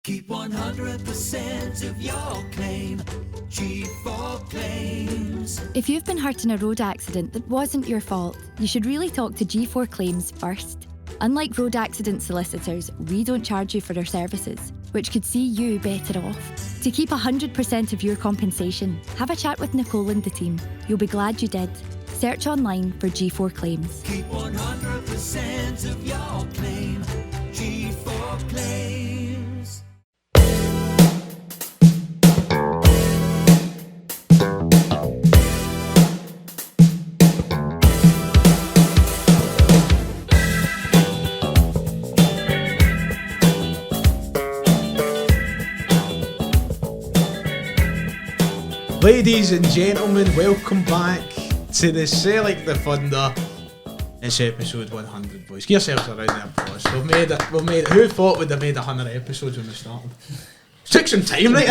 Keep 100% of your claim. G4 Claims. If you've been hurt in a road accident that wasn't your fault, you should really talk to G4 Claims first. Unlike road accident solicitors, we don't charge you for our services, which could see you better off. To keep 100% of your compensation, have a chat with Nicole and the team. You'll be glad you did. Search online for G4 Claims. Keep 100% of your claim. G4 Claims. Ladies and gentlemen, welcome back to the Sellik the Thunder. It's episode 100, boys. Give yourselves a round of applause. We've made it. Who thought we'd have made 100 episodes when we started? Took some time, right?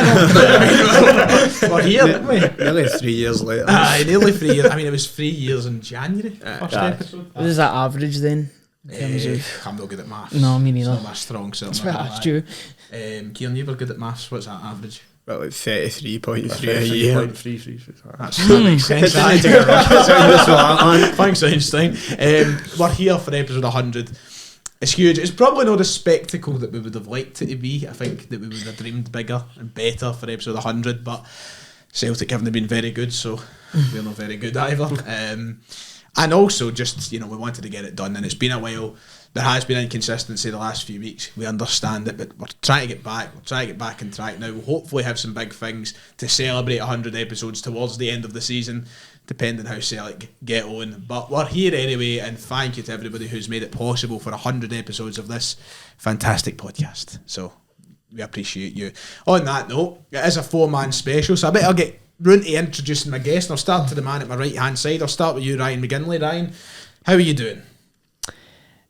We're here, didn't we? Nearly 3 years later. Aye, nearly 3 years. I mean, it was 3 years in January. First episode. What is that average then? In terms of... I'm not good at maths. No, me neither. It's not my strong suit. That's what I asked you. Kieran, you were good at maths. What's that average? Well, like 33.3 a year. That makes sense. Thanks, Einstein. We're here for episode 100. It's huge. It's probably not the spectacle that we would have liked it to be. I think that we would have dreamed bigger and better for episode 100, but Celtic haven't been very good, so we're not very good either. And also, just, we wanted to get it done, and it's been a while. There has been inconsistency the last few weeks. We understand it, but we're trying to get back. We're trying to get back on track now. We'll hopefully have some big things to celebrate 100 episodes towards the end of the season, depending how Sellik get on. But we're here anyway, and thank you to everybody who's made it possible for 100 episodes of this fantastic podcast. So we appreciate you. On that note, it is a 4-man special, so I bet I'll get round to introducing my guest, and I'll start to the man at my right-hand side. I'll start with you, Ryan McGinlay. Ryan, how are you doing?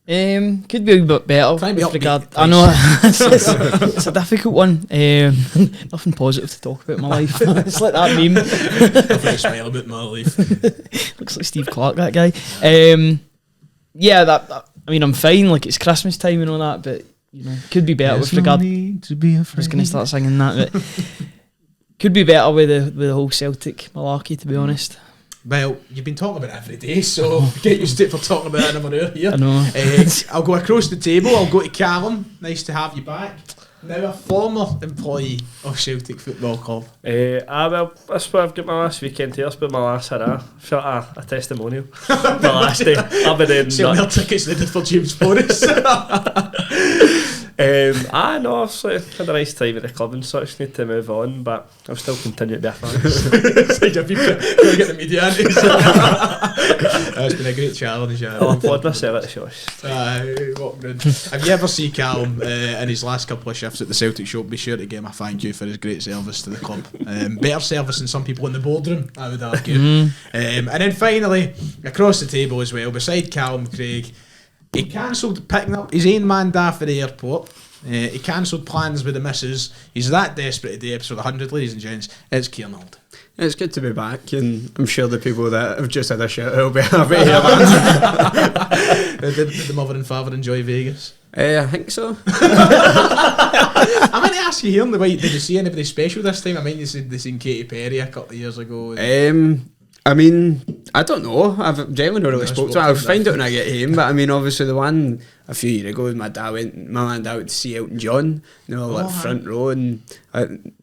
Could be a bit better. Try and be with upbeat, regard. please. I know it's a difficult one. Nothing positive to talk about in my life. It's like that meme. Nothing smile about my life. Looks like Steve Clark, that guy. Yeah, that. I mean, I'm fine. Like, it's Christmas time and all that, but could be better with regard. To be afraid. I was going to start singing that, but could be better with the whole Celtic malarkey, to be honest. Well, you've been talking about it every day, so get used to it for talking about it another hour here. I know. I'll go across the table. I'll go to Calum. Nice to have you back. Now a former employee of Celtic Football Club. Well, that's what I've got my last weekend here. That's been my last hurrah. Felt a testimonial. My last day. I've been in. Selling their tickets needed for James Forrest. I know, I've sort of had a nice time at the club and such. Need to move on, but I'll still continue to be a fan. It's like if you gotta get the media in. It's been a great challenge. I'll applaud myself at the shows. What good. If you ever see Calum in his last couple of shifts at the Celtic shop, be sure to give him a thank you for his great service to the club. Better service than some people in the boardroom, I would argue. And then finally, across the table as well, beside Calum, Craig, he cancelled picking up his own man daft at the airport. He cancelled plans with the missus. He's that desperate to do episode 100, ladies and gents. It's Kieran Auld. It's good to be back, and I'm sure the people that have just had a shout will be happy to hear that. Did the mother and father enjoy Vegas? I think so. I meant to ask you here on the way, did you see anybody special this time? I mean, you said they seen Katy Perry a couple of years ago. I mean, I don't know. I've generally not really spoke to her. I'll find out when I get home. But I mean, obviously the one a few years ago, my mum and dad went to see Elton John. They were like front row, and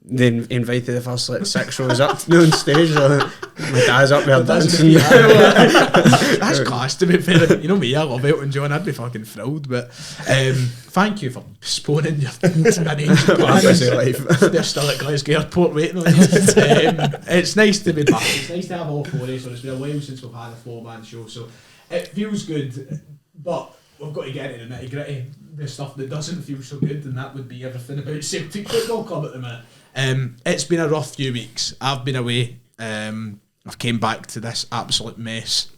they invited the first 6 rows up on stage. So my dad's up there dancing. That's class, to be fair. You know me, I love Elton John. I'd be fucking thrilled. But thank you for postponing your teenage plans. They're still at Glasgow Airport waiting on you. It's nice to be back. It's nice to have all 4 days. So it's been a while since we've had a 4-man show. So it feels good, but we've got to get into the nitty gritty, the stuff that doesn't feel so good, and that would be everything about Celtic Football Club at the minute. It's been a rough few weeks. I've been away. I've came back to this absolute mess.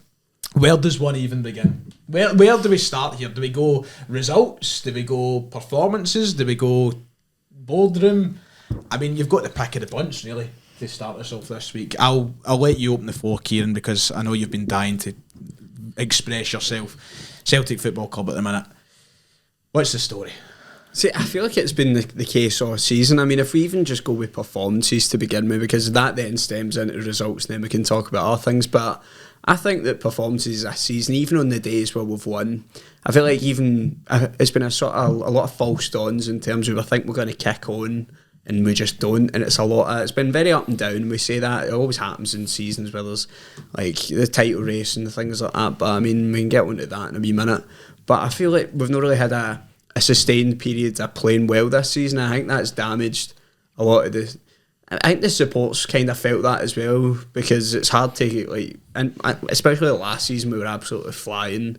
Where does one even begin? Where do we start here? Do we go results? Do we go performances? Do we go boardroom? I mean, you've got the pick of the bunch, really, to start us off this week. I'll let you open the floor, Kieran, because I know you've been dying to express yourself. Celtic Football Club at the minute. What's the story? See, I feel like it's been the case all season. I mean, if we even just go with performances to begin with, because that then stems into results, and then we can talk about other things. But I think that performances this season, even on the days where we've won, I feel like even it's been a lot of false dawns in terms of I think we're going to kick on and we just don't, and it's been very up and down. We say that it always happens in seasons where there's like the title race and things like that. But I mean, we can get onto that in a wee minute. But I feel like we've not really had a sustained period of playing well this season. I think that's damaged a lot of the. I think the support's kind of felt that as well, because it's hard to like, and especially last season we were absolutely flying.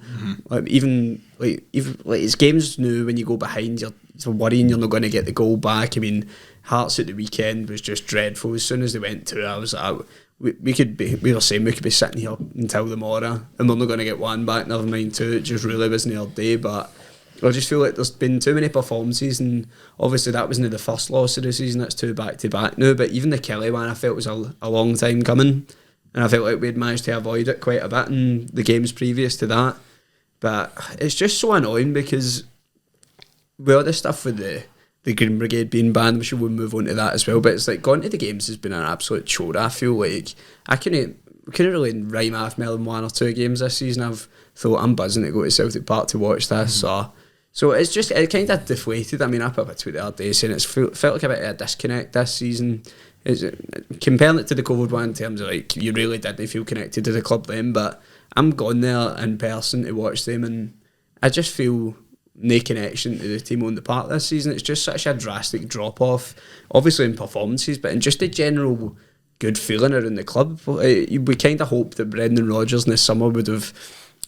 Like even it's games now when you go behind, you're worrying you're not going to get the goal back. I mean, Hearts at the weekend was just dreadful. As soon as they went 2 hours out, we were saying we could be sitting here until the morrow and we're not going to get one back. Never mind two. It just really wasn't our day, but. I just feel like there's been too many performances, and obviously that wasn't the first loss of the season, that's 2 back-to-back now, but even the Kelly one I felt was a long time coming, and I felt like we'd managed to avoid it quite a bit in the games previous to that. But it's just so annoying because with all the stuff with the Green Brigade being banned, I'm sure we'll move on to that as well, but it's like going to the games has been an absolute chore. I feel like I couldn't really rhyme off more than 1 or 2 games this season. I've thought I'm buzzing to go to Celtic Park to watch this, so it's just, it kind of deflated. I mean, I put up a tweet the other day saying felt like a bit of a disconnect this season. Comparing it to the COVID one in terms of like, you really didn't feel connected to the club then, but I'm gone there in person to watch them and I just feel no connection to the team on the park this season. It's just such a drastic drop off, obviously in performances, but in just a general good feeling around the club. We kind of hoped that Brendan Rodgers in the summer would have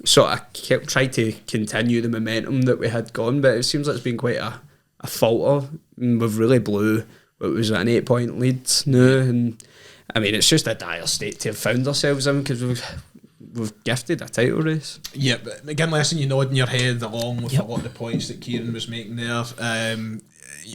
sort of tried to continue the momentum that we had gone, but it seems like it's been quite a falter. We've really blew what was an 8-point lead now, and I mean it's just a dire state to have found ourselves in, because we've gifted a title race. Yeah, but again, listen, you nodding your head along with a lot of the points that Kieran was making there.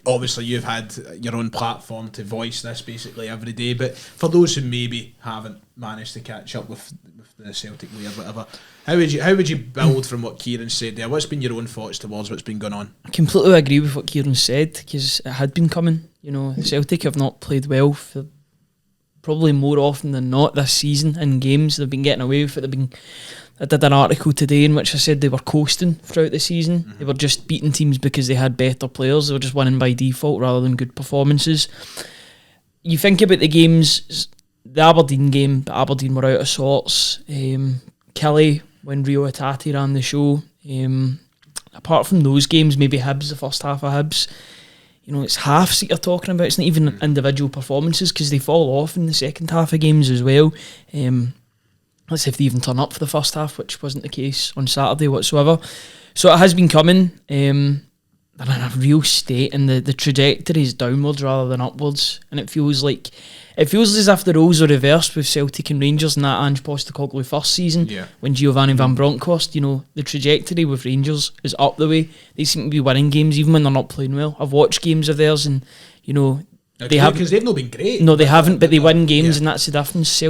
Obviously you've had your own platform to voice this basically every day, but for those who maybe haven't managed to catch up with the Celtic way or whatever, how would you build from what Kieran said there? What's been your own thoughts towards what's been going on? I completely agree with what Kieran said, because it had been coming. You know, Celtic have not played well for probably more often than not this season in games. They've been getting away with it. I did an article today in which I said they were coasting throughout the season. They were just beating teams because they had better players. They were just winning by default rather than good performances. You think about the games, the Aberdeen game, but Aberdeen were out of sorts. Kelly, when Rio Atati ran the show. Apart from those games, maybe Hibs, the first half of Hibs, you know, it's halves that you're talking about. It's not even individual performances, because they fall off in the second half of games as well. Let's see if they even turn up for the first half, which wasn't the case on Saturday whatsoever. So it has been coming. They're in a real state, and the trajectory is downwards rather than upwards. And it feels as if the roles are reversed with Celtic and Rangers in that Ange Postecoglou first season, when Giovanni Van Bronckhorst. You know, the trajectory with Rangers is up the way. They seem to be winning games even when they're not playing well. I've watched games of theirs, and you know, they haven't, because they've not been great. No, they haven't, but they win games, and that's the difference.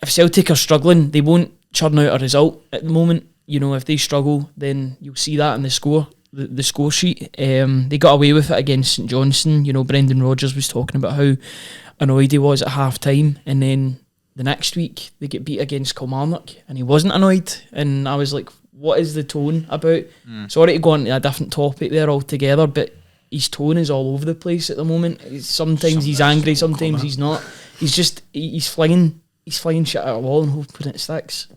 If Celtic are struggling, they won't churn out a result at the moment. You know, if they struggle, then you'll see that in the score sheet. They got away with it against St Johnstone. You know, Brendan Rodgers was talking about how annoyed he was at half time, and then the next week they get beat against Kilmarnock and he wasn't annoyed, and I was like, what is the tone about? Sorry to go on to a different topic there altogether, but his tone is all over the place at the moment. Sometimes he's angry, sometimes he's not. He's flinging shit at a wall and hoping it sticks.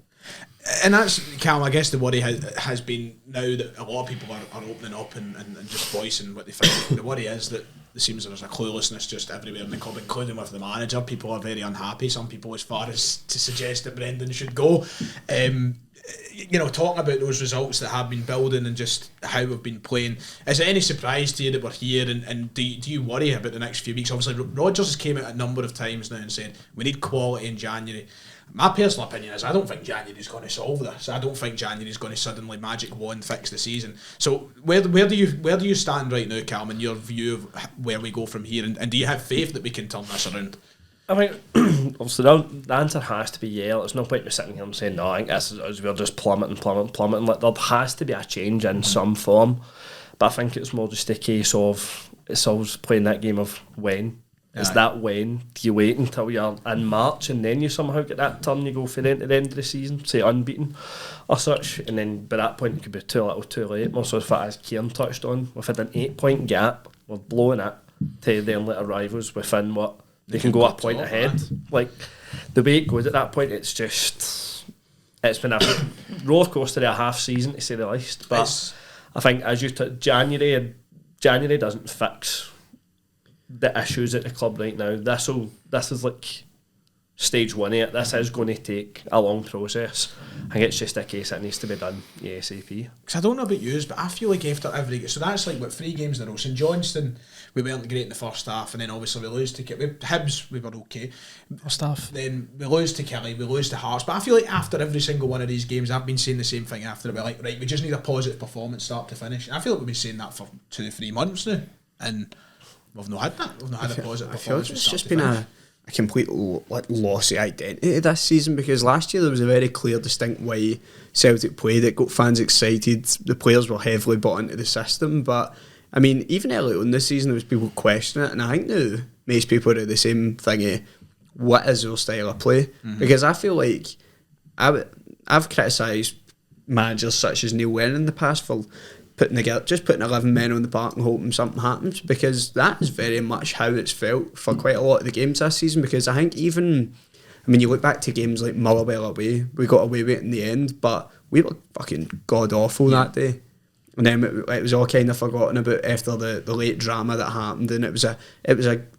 And that's, Calum, I guess the worry has been now that a lot of people are opening up and just voicing what they think. The worry is that it seems there's a cluelessness just everywhere in the club, including with the manager. People are very unhappy, some people as far as to suggest that Brendan should go. You know, talking about those results that have been building and just how we've been playing, is it any surprise to you that we're here, and do you worry about the next few weeks? Obviously Rodgers has came out a number of times now and said we need quality in January. My personal opinion is I don't think January is going to solve this. I don't think January is going to suddenly magic wand fix the season. So where do you stand right now, Calum, in your view of where we go from here, and do you have faith that we can turn this around? I mean, obviously the answer has to be yeah. There's no point in sitting here and saying no. I think we're just plummeting. Like, there has to be a change in some form. But I think it's more just a case of it's always playing that game of when. Is that when? Do you wait until you're in March and then you somehow get that turn, you go for the end of the season, say unbeaten or such, and then by that point it could be too little too late. More so as Kieran touched on, we've had an 8-point gap, we're blowing it to then later rivals within what they can go a point ahead. Like the way it goes at that point, it's been a roller coaster of a half season to say the least. But I think as you January doesn't fix the issues at the club right now. This is like stage 1 of it. This is going to take a long process. I think it's just a case that needs to be done ASAP. Because I don't know about yous, but I feel like after every... So that's like, 3 games in a row. St Johnstone, we weren't great in the first half, and then obviously we lose to... Hibs, we were okay. First half. Then we lose to Kelly, we lose to Hearts. But I feel like after every single one of these games, I've been saying the same thing after it. We're like, right, we just need a positive performance start to finish. And I feel like we've been saying that for 2-3 months now. And... we've not had that. We've not had a positive performance. It's just been a complete loss of identity this season, because last year there was a very clear, distinct way Celtic played. It got fans excited. The players were heavily bought into the system. But I mean, even early on this season, there was people questioning it, and I think now most people are the same thing. What is your style of play? Because I feel like I've criticised managers such as Neil Lennon in the past for putting 11 men on the park and hoping something happens, because that is very much how it's felt for quite a lot of the games this season. Because I think you look back to games like Motherwell away, we got away with it in the end, but we were fucking god awful that day. And then it was all kind of forgotten about after the late drama that happened, and it was a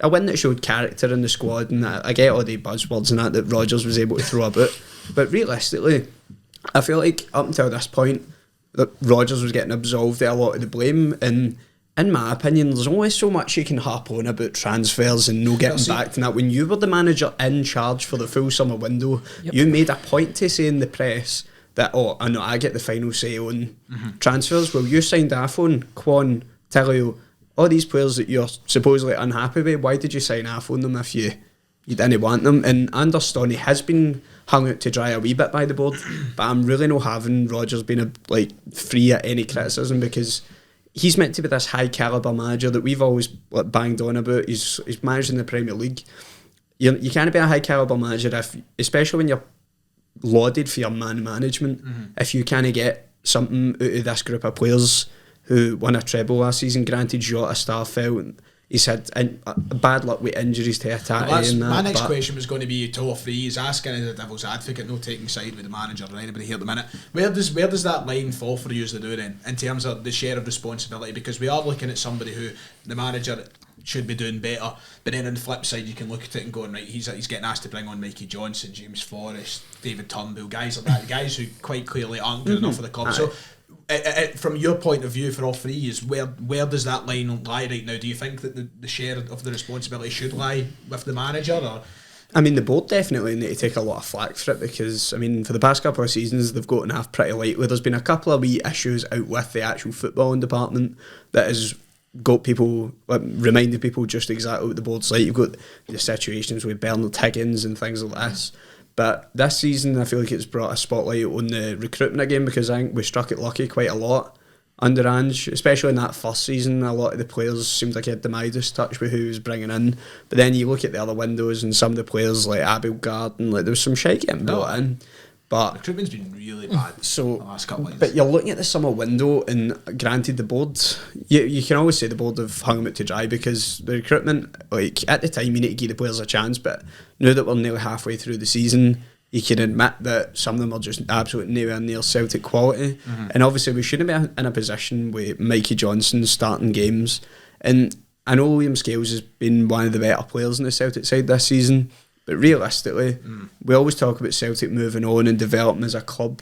win that showed character in the squad, and I get all the buzzwords and that Rodgers was able to throw about, but realistically, I feel like up until this point, that Rodgers was getting absolved of a lot of the blame, and in my opinion, there's only so much you can harp on about transfers and no getting back to that. When you were the manager in charge for the full summer window, you made a point to say in the press that, I get the final say on transfers. Well, you signed Afon, Kwon, Tilio, all these players that you're supposedly unhappy with. Why did you sign Afon them if you didn't want them? And Anderson, he has been hung out to dry a wee bit by the board, but I'm really not having Rodgers being free of any criticism, because he's meant to be this high calibre manager that we've always banged on about. He's managed in the Premier League. You can't be a high calibre manager especially when you're lauded for your man management, if you can't get something out of this group of players who won a treble last season. Granted, Jota, Starfelt, he's had bad luck with injuries to Hatate and that. My next question was going to be 2 or 3. He's asking as a devil's advocate, no taking side with the manager or anybody here at the minute. Where does that line fall for you to do then, in terms of the share of responsibility? Because we are looking at somebody who the manager should be doing better, but then on the flip side you can look at it and go, right, he's getting asked to bring on Mikey Johnson, James Forrest, David Turnbull, guys like that, guys who quite clearly aren't good enough for the club. So from your point of view, for all 3, is where does that line lie right now? Do you think that the share of the responsibility should lie with the manager, or? I mean, the board definitely need to take a lot of flack for it, because I mean, for the past couple of seasons they've gotten half pretty lightly. There's been a couple of wee issues out with the actual footballing department that has got people, reminded people just exactly what the board's like. You've got the situations with Bernard Higgins and things like this. But this season, I feel like it's brought a spotlight on the recruitment again, because I think we struck it lucky quite a lot under Ange, especially in that first season. A lot of the players seemed like he had the Midas touch with who he was bringing in. But then you look at the other windows and some of the players like Abel Garden, there was some shite getting brought in. But recruitment's been really bad the last couple of years. But you're looking at the summer window, and granted, the board, you can always say the board have hung them out to dry, because the recruitment, at the time, you need to give the players a chance. But now that we're nearly halfway through the season, you can admit that some of them are just absolutely nowhere near Celtic quality. And obviously, we shouldn't be in a position with Mikey Johnson starting games. And I know William Scales has been one of the better players in the Celtic side this season. But realistically, we always talk about Celtic moving on and developing as a club.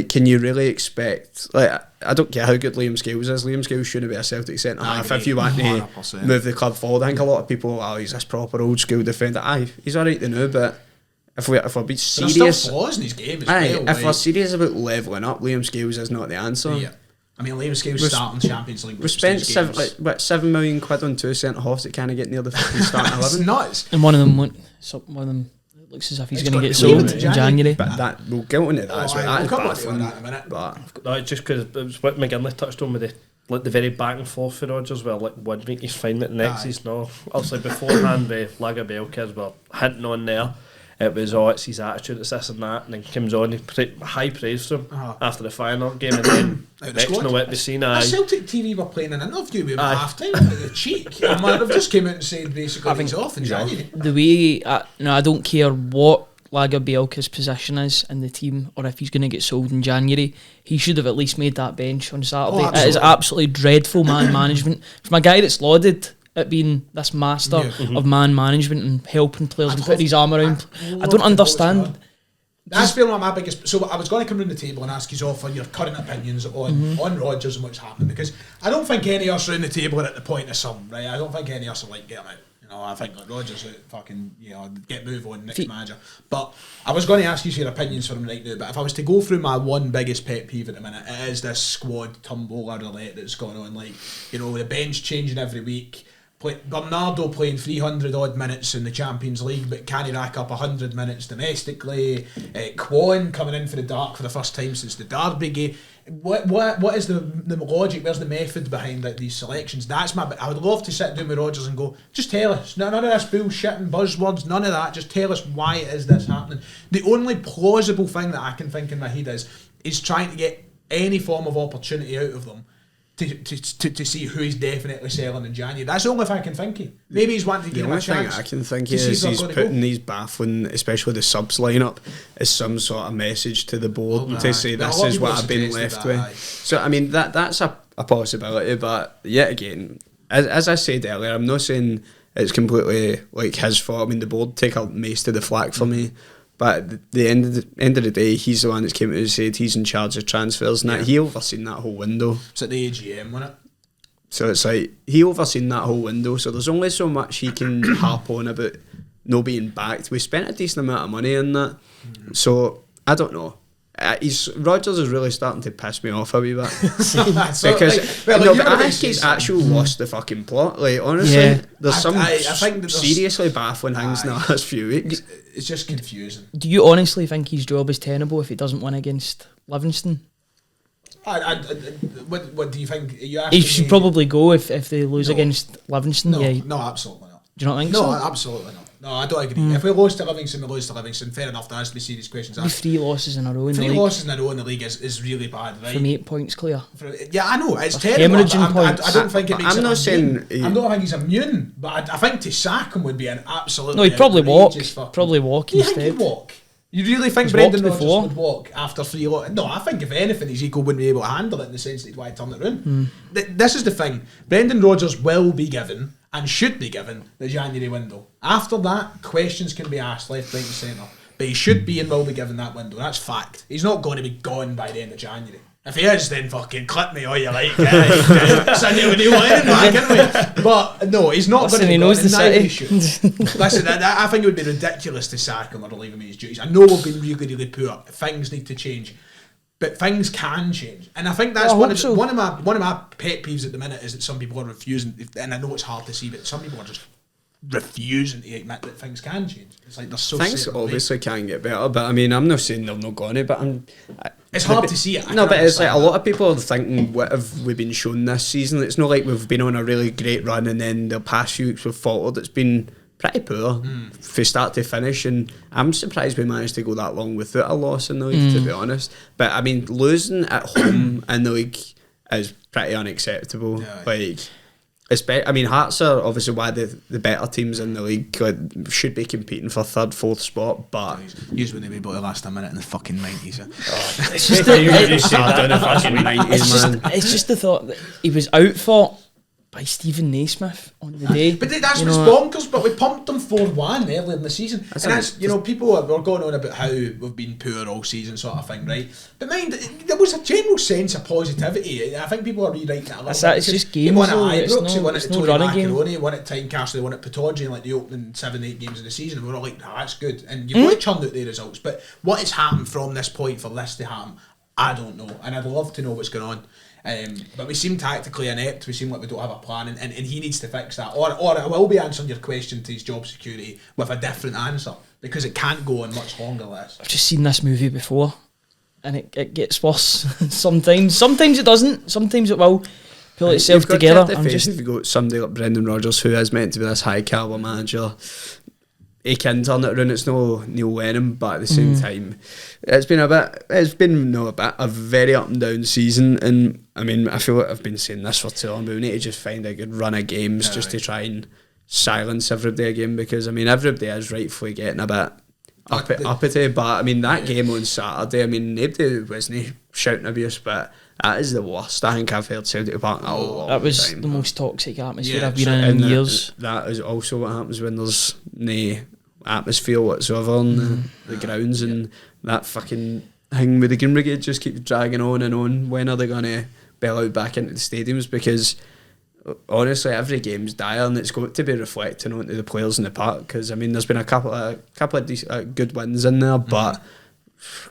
Can you really expect... I don't care how good Liam Scales is. Liam Scales shouldn't be a Celtic centre-half if you want to 100%. Move the club forward. I think a lot of people, he's this proper old-school defender. He's alright to know, but if we're being serious... There's still flaws in his game as well. If we're serious about levelling up, Liam Scales is not the answer. Yeah. I mean, Liam Scales starting Champions League. We spent £7 million on 2 centre-halves that can't get near the fucking starting 11. It's nuts. And one of them it looks as if he's going to get sold in January. But we'll get on to that. That is bad fun. in a minute. But just because it was what McGinlay touched on with like the very back and forth for Rodgers, where like 1 week he's fine, but the next he's no. Obviously beforehand, the Lagerbielke were hinting on there. It was, it's his attitude, it's this and that, and then comes on, high praise for him after the final game, and then next know what we seen. Celtic TV were playing an interview with him at half time, the cheek. They've just came out and said basically he's off in January. The way, I don't care what Lagerbielke's position is in the team, or if he's going to get sold in January, he should have at least made that bench on Saturday. It is absolutely dreadful man management. From a guy that's lauded at being this master of man management and helping players and putting his arm around. I don't understand. That's been one of my biggest. So I was going to come round the table and ask you all for your current opinions on Rodgers and what's happening, because I don't think any of us round the table are at the point of some, right? I don't think any of us are like, get him out. I think like Rodgers, fucking, get move on, next manager. But I was going to ask you your opinions for him right now. But if I was to go through my one biggest pet peeve at the minute, it is this squad tumble roulette that's going on. Like, the bench changing every week. Bernardo playing 300 odd minutes in the Champions League, but can he rack up 100 minutes domestically? Kwon coming in for the dark for the first time since the Derby game. What is the logic? Where's the method behind these selections? I would love to sit down with Rodgers and go, just tell us. None of this bullshit and buzzwords, none of that. Just tell us why it is this happening. The only plausible thing that I can think in my head is trying to get any form of opportunity out of them to see who he's definitely selling in January. That's the only thing I can think of. Maybe he's wanting to give him a chance. The only thing I can think is he's putting these baffling, especially the subs lineup, as some sort of message to the board to say this is what I've been left with. So I mean that's a possibility, but yet again, as I said earlier, I'm not saying it's completely like his fault. I mean the board take up most of the flack for me. But at the end of the day, he's the one that's came out and said he's in charge of transfers and that. He overseen that whole window. It's at the AGM, wasn't it? So it's like, he overseen that whole window. So there's only so much he can harp on about no being backed. We spent a decent amount of money on that. So, I don't know. Rodgers is really starting to piss me off a wee bit. Because I think he's actually lost the fucking plot. Like honestly, there's some seriously baffling things in the last few weeks. It's just confusing. Do you honestly think his job is tenable if he doesn't win against Livingston? What do you think? He should probably go if they lose against Livingston. No, absolutely not. Do you not think so? No, absolutely not. No, I don't agree. If we lose to Livingston, we lose to Livingston. Fair enough, there has to be serious questions asked. 3 losses in a row in the league. 3 losses in a row in the league is really bad, right? From 8 points clear. Yeah, I know, it's terrible. I don't think it makes I'm not saying immune. I don't think he's immune, but I think to sack him would be an absolute. No, he'd probably walk. Probably walk instead. You think he'd walk? You really think Brendan Rodgers would walk after 3 losses? No, I think if anything, his ego wouldn't be able to handle it in the sense that he'd want to turn it around. This is the thing. Brendan Rodgers will be given and should be given the January window. After that, questions can be asked left, right and centre. But he should be and will be given that window. That's fact. He's not going to be gone by the end of January. If he is, then fucking clip me all you like. Sunday when he went back, can't we? But no, he's not going to be gone, and neither he should. Listen, I think it would be ridiculous to sack him or to leave him in his duties. I know we've been really, really poor. Things need to change. But things can change, and I think that's one of my pet peeves at the minute is that some people are refusing, and I know it's hard to see, but some people are just refusing to admit that things can change. It's like they're so things obviously can get better, but I mean I'm not saying they're not going to, but it's hard to see it. But it's like a lot of people are thinking, what have we been shown this season? It's not like we've been on a really great run and then the past few weeks we've faltered. It's been pretty poor from start to finish, and I'm surprised we managed to go that long without a loss in the league, to be honest. But I mean, losing at home in the league is pretty unacceptable. I mean, Hearts are obviously one of the better teams in the league, should be competing for 3rd, 4th spot, but you wouldn't be able to last a minute in the fucking 90s. It's just the thought that he was outfought by Stephen Naismith on the day. But that's what's bonkers, but we pumped them 4-1 earlier in the season. That's people were going on about how we've been poor all season sort of thing, right? But mind, there was a general sense of positivity. I think people are rewriting it a little bit. It's just games. He won at Ibrox, he won at no Tony Macaroni, he won at Tynecastle, he won at Pittodrie in like the opening 7-8 games of the season, and we were all like, that's good. And you've got to churn out the results. But what has happened from this point for this to happen, I don't know. And I'd love to know what's going on. But we seem tactically inept. We seem like we don't have a plan, and he needs to fix that. Or I will be answering your question to his job security with a different answer, because it can't go on much longer. I've just seen this movie before, and it gets worse. Sometimes it doesn't. Sometimes it will. pull itself together. I'm just if you got somebody like Brendan Rodgers, who is meant to be this high caliber manager, he can turn it around. It's no Neil Wenham, but at the same time, it's been a very up and down season. And I mean, I feel like I've been saying this for too long, but we need to just find a good run of games to try and silence everybody again, because I mean, everybody is rightfully getting a bit uppity. But I mean, that game on Saturday, I mean, nobody wasn't shouting abuse, but that is the worst I think I've heard Celtic Park in a long that was time. the most toxic atmosphere I've been in years. That is also what happens when there's no atmosphere whatsoever on the grounds, and that fucking thing with the Green Brigade just keeps dragging on and on. When are they going to bail out back into the stadiums? Because honestly, every game's dire, and it's got to be reflecting onto the players in the park. Because I mean, there's been a couple of decent, good wins in there, but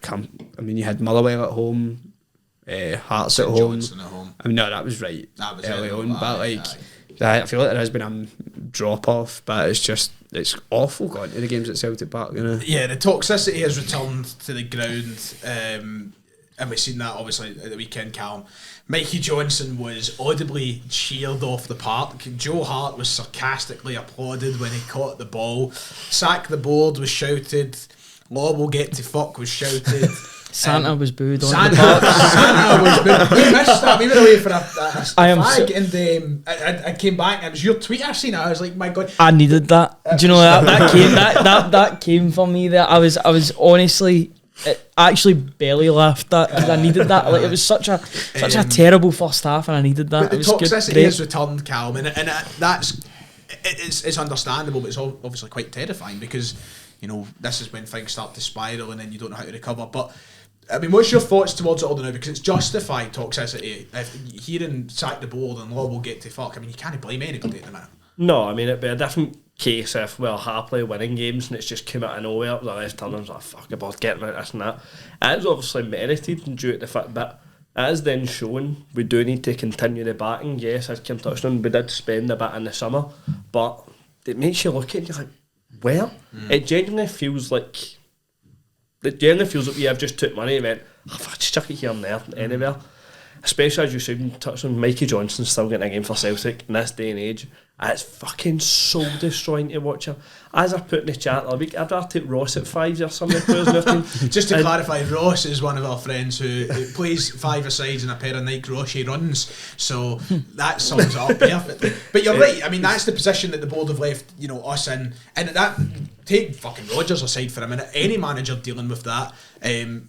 I mean, you had Motherwell at home. Hearts at home. I mean, no, that was right. That was early on, but like, I feel like there has been a drop off, but it's awful going to the games at Celtic Park, you know. Yeah, the toxicity has returned to the ground, and we've seen that obviously at the weekend. Calum, Mikey Johnson was audibly cheered off the park. Joe Hart was sarcastically applauded when he caught the ball. Sack the board was shouted. Law will get to fuck was shouted. Santa was booed on Santa, the park. Santa was booed. We missed that. We were away for a fag, and I came back and it was your tweet. I seen it. I was like, my God, I needed that. Do you know that came for me there? I was honestly, I actually barely laughed that because I needed that. Like, it was such a terrible first half, and I needed that. But the it was toxicity has returned, Calum, and it's understandable, but it's obviously quite terrifying because, you know, this is when things start to spiral and then you don't know how to recover. But I mean, what's your thoughts towards it all now? Because it's justified toxicity. If hearing sack the board and Law will get to fuck, I mean, you can't blame anybody at the minute. No, I mean, it'd be a different case if we're happily winning games and it's just come out of nowhere. The left turn and like, fuck about getting out this and that. It is obviously merited and due to the fact that it is then shown we do need to continue the batting. Yes, as Kim touched on, we did spend a bit in the summer, but it makes you look at it and you're like, where? It genuinely feels like we have just took money and went, just chuck it here and there, anywhere. Especially as you said, touched on, Mikey Johnson's still getting a game for Celtic in this day and age. It's fucking soul destroying to watch him. As I put in the chat the other week, I'd rather take Ross at 5 or some of the players in the team. Just to clarify, Ross is one of our friends who plays 5-a-sides in a pair of Nike Roche runs, so that sums it up perfectly. But you're right, I mean, that's the position that the board have left, you know, us in, and that, take fucking Rodgers aside for a minute, any manager dealing with that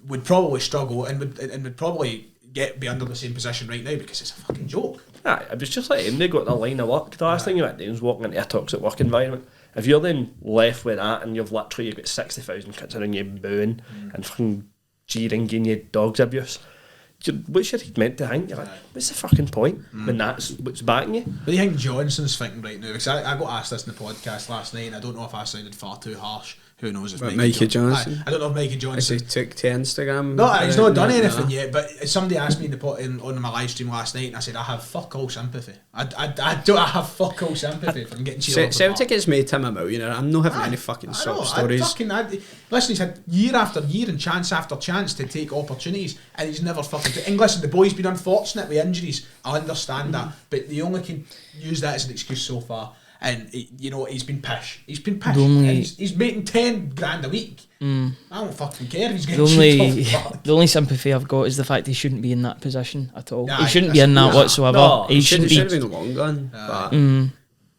would probably struggle and would probably be under the same position right now because it's a fucking joke. Aye, it was just like him, they got the line of work. The last thing you might do is walking into a toxic work environment. If you're then left with that and you've got 60,000 kids around you booing and fucking jeering, giving you dog's abuse, what's your head meant to think? You're like, what's the fucking point when that's what's backing you? What do you think Johnson's thinking right now? Because I got asked this in the podcast last night and I don't know if I sounded far too harsh. Who knows if Mikey Johnson? I don't know if Mikey Johnson... Has he took to Instagram? No, he's not done anything yet, but somebody asked me on my live stream last night and I said, I have fuck all sympathy. I have fuck all sympathy from getting cheered. Celtic has made him a millionaire. I'm not having any fucking sob stories. Listen, he's had year after year and chance after chance to take opportunities and he's never fucking... And listen, the boy's been unfortunate with injuries. I understand that, but they only can use that as an excuse so far. And you know, he's been pish. He's making 10 grand a week. I don't fucking care if he's getting the only sympathy I've got is the fact he shouldn't be in that position at all. He shouldn't be in that whatsoever. No, he should have been long gone. But I mean,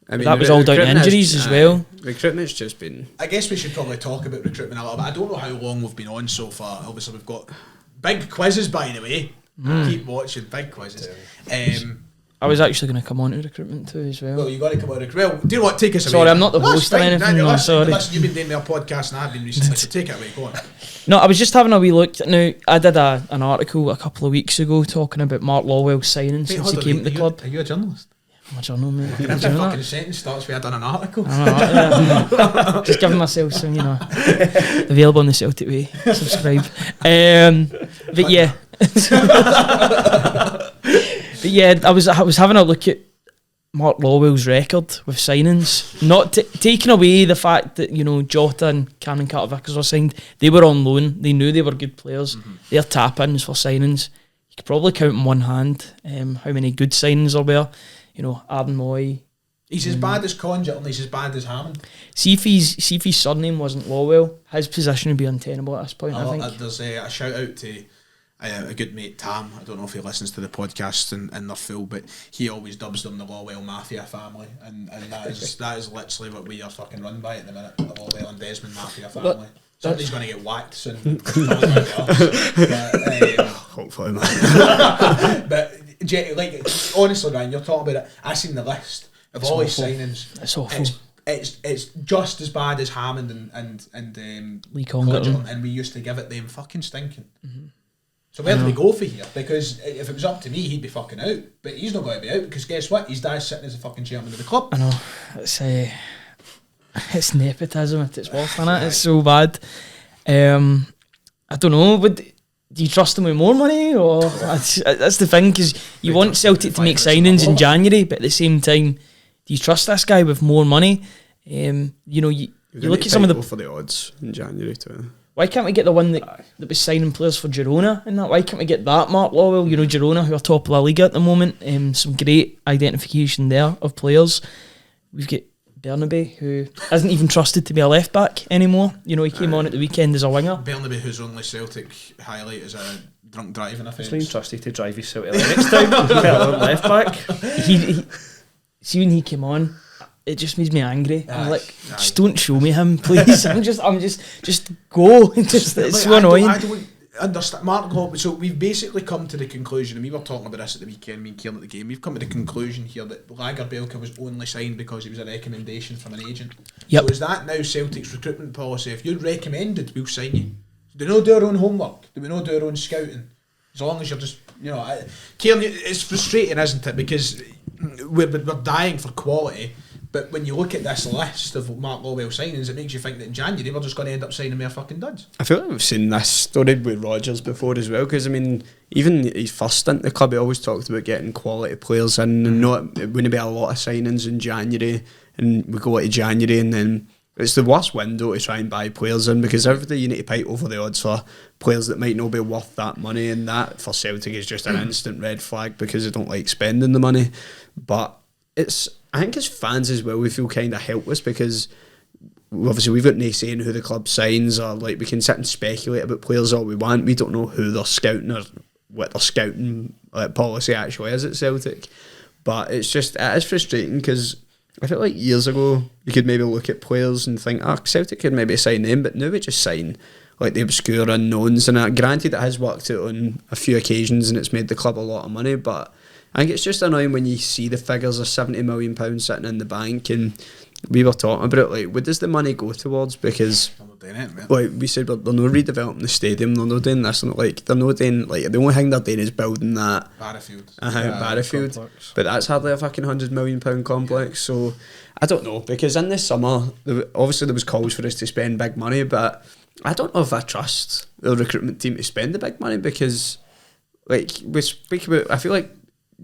that was all down to injuries as well. Recruitment's just been... I guess we should probably talk about recruitment a little bit. I don't know how long we've been on so far. Obviously we've got big quizzes, by the way. Keep watching, big quizzes. I was actually going to come on to recruitment too as well. Well, you got to come on to... Well, do you know what? Take us away. Sorry, I'm not the host or anything. No, sorry. Listen, you've been doing their podcast and I've been recently, so take it away. Go on. No, I was just having a wee look. Now, I did an article a couple of weeks ago talking about Mark Lawwell's signing since he came to the club. Are you a journalist? I'm a journalist, mate. Every fucking sentence starts with, I've done an article. Just giving myself some, you know, available on the Celtic Way. Subscribe. But yeah. But yeah, I was having a look at Mark Lawwell's record with signings, not taking away the fact that, you know, Jota and Cameron Carter-Vickers were signed. They were on loan. They knew they were good players. Their tap-ins for signings. you could probably count in one hand how many good signings there were. You know, Arden Moy. He's as bad as Conjure and he's as bad as Hammond. See if his surname wasn't Lawwell, his position would be untenable at this point, I think. There's a shout out to a good mate, Tam. I don't know if he listens to the podcast in their full, but he always dubs them the Lawwell Mafia family, and that is literally what we are fucking run by at the minute, the Lawwell and Desmond Mafia family. Somebody's going to get whacked soon. Hopefully, man. But like, honestly, Ryan, you're talking about it. I seen the list of all his signings. It's awful. It's just as bad as Hammond and Lee Congerton, and we used to give it them fucking stinking. Mm-hmm. So where do we go for here? Because if it was up to me, he'd be fucking out. But he's not going to be out because guess what? His dad's sitting as a fucking chairman of the club. I know. It's nepotism at its worst, innit? It's so bad. I don't know. Do you trust him with more money, or that's the thing? Because you want Celtic to make signings in January, but at the same time, do you trust this guy with more money? You know, you look at some of the for the odds in January too. Why can't we get the one that was signing players for Girona and that? Why can't we get that Mark Lawwell? You know, Girona, who are top of La Liga at the moment. Some great identification there of players. We've got Bernabe, who isn't even trusted to be a left back anymore. You know, he came on at the weekend as a winger. Bernabe, whose only Celtic highlight is a drunk driving offence. He's not even trusted to drive his Celtic next time. Left back. See, when he came on, it just made me angry. I'm like, just don't show me him, please. I'm just go. It's so annoying. I don't understand. Mark Lawwell. So we've basically come to the conclusion, and we were talking about this at the weekend, me and Kieran at the game. We've come to the conclusion here that Lagerbielke was only signed because he was a recommendation from an agent. Yep. So is that now Celtic's recruitment policy? If you're recommended, we'll sign you. Do we not do our own homework? Do we not do our own scouting? As long as you're just, you know, Kieran, it's frustrating, isn't it? Because we're dying for quality. But when you look at this list of Mark Lawwell signings, it makes you think that in January we're just going to end up signing more fucking duds. I feel like we've seen this story with Rodgers before as well, because I mean, even his first stint at the club, he always talked about getting quality players in, and it wouldn't be a lot of signings in January, and we go into January and then it's the worst window to try and buy players in, because every day you need to fight over the odds for players that might not be worth that money, and that for Celtic is just an instant red flag because they don't like spending the money. But I think as fans as well, we feel kind of helpless because obviously we've got no saying who the club signs, or like we can sit and speculate about players all we want. We don't know who they're scouting or what their scouting policy actually is at Celtic. But it is frustrating because I feel like years ago you could maybe look at players and think, Celtic could maybe sign them, but now we just sign like the obscure unknowns, and that, granted it has worked out on a few occasions and it's made the club a lot of money, but I think it's just annoying when you see the figures of £70 million sitting in the bank, and we were talking about it, like, what does the money go towards? Because like we said, they're not redeveloping the stadium, they're not doing this, and like they're not doing, like, the only thing they're doing is building that Barrowfield, but that's hardly a fucking £100 million complex. So I don't know, because in the summer obviously there was calls for us to spend big money, but I don't know if I trust the recruitment team to spend the big money, because like we speak about, I feel like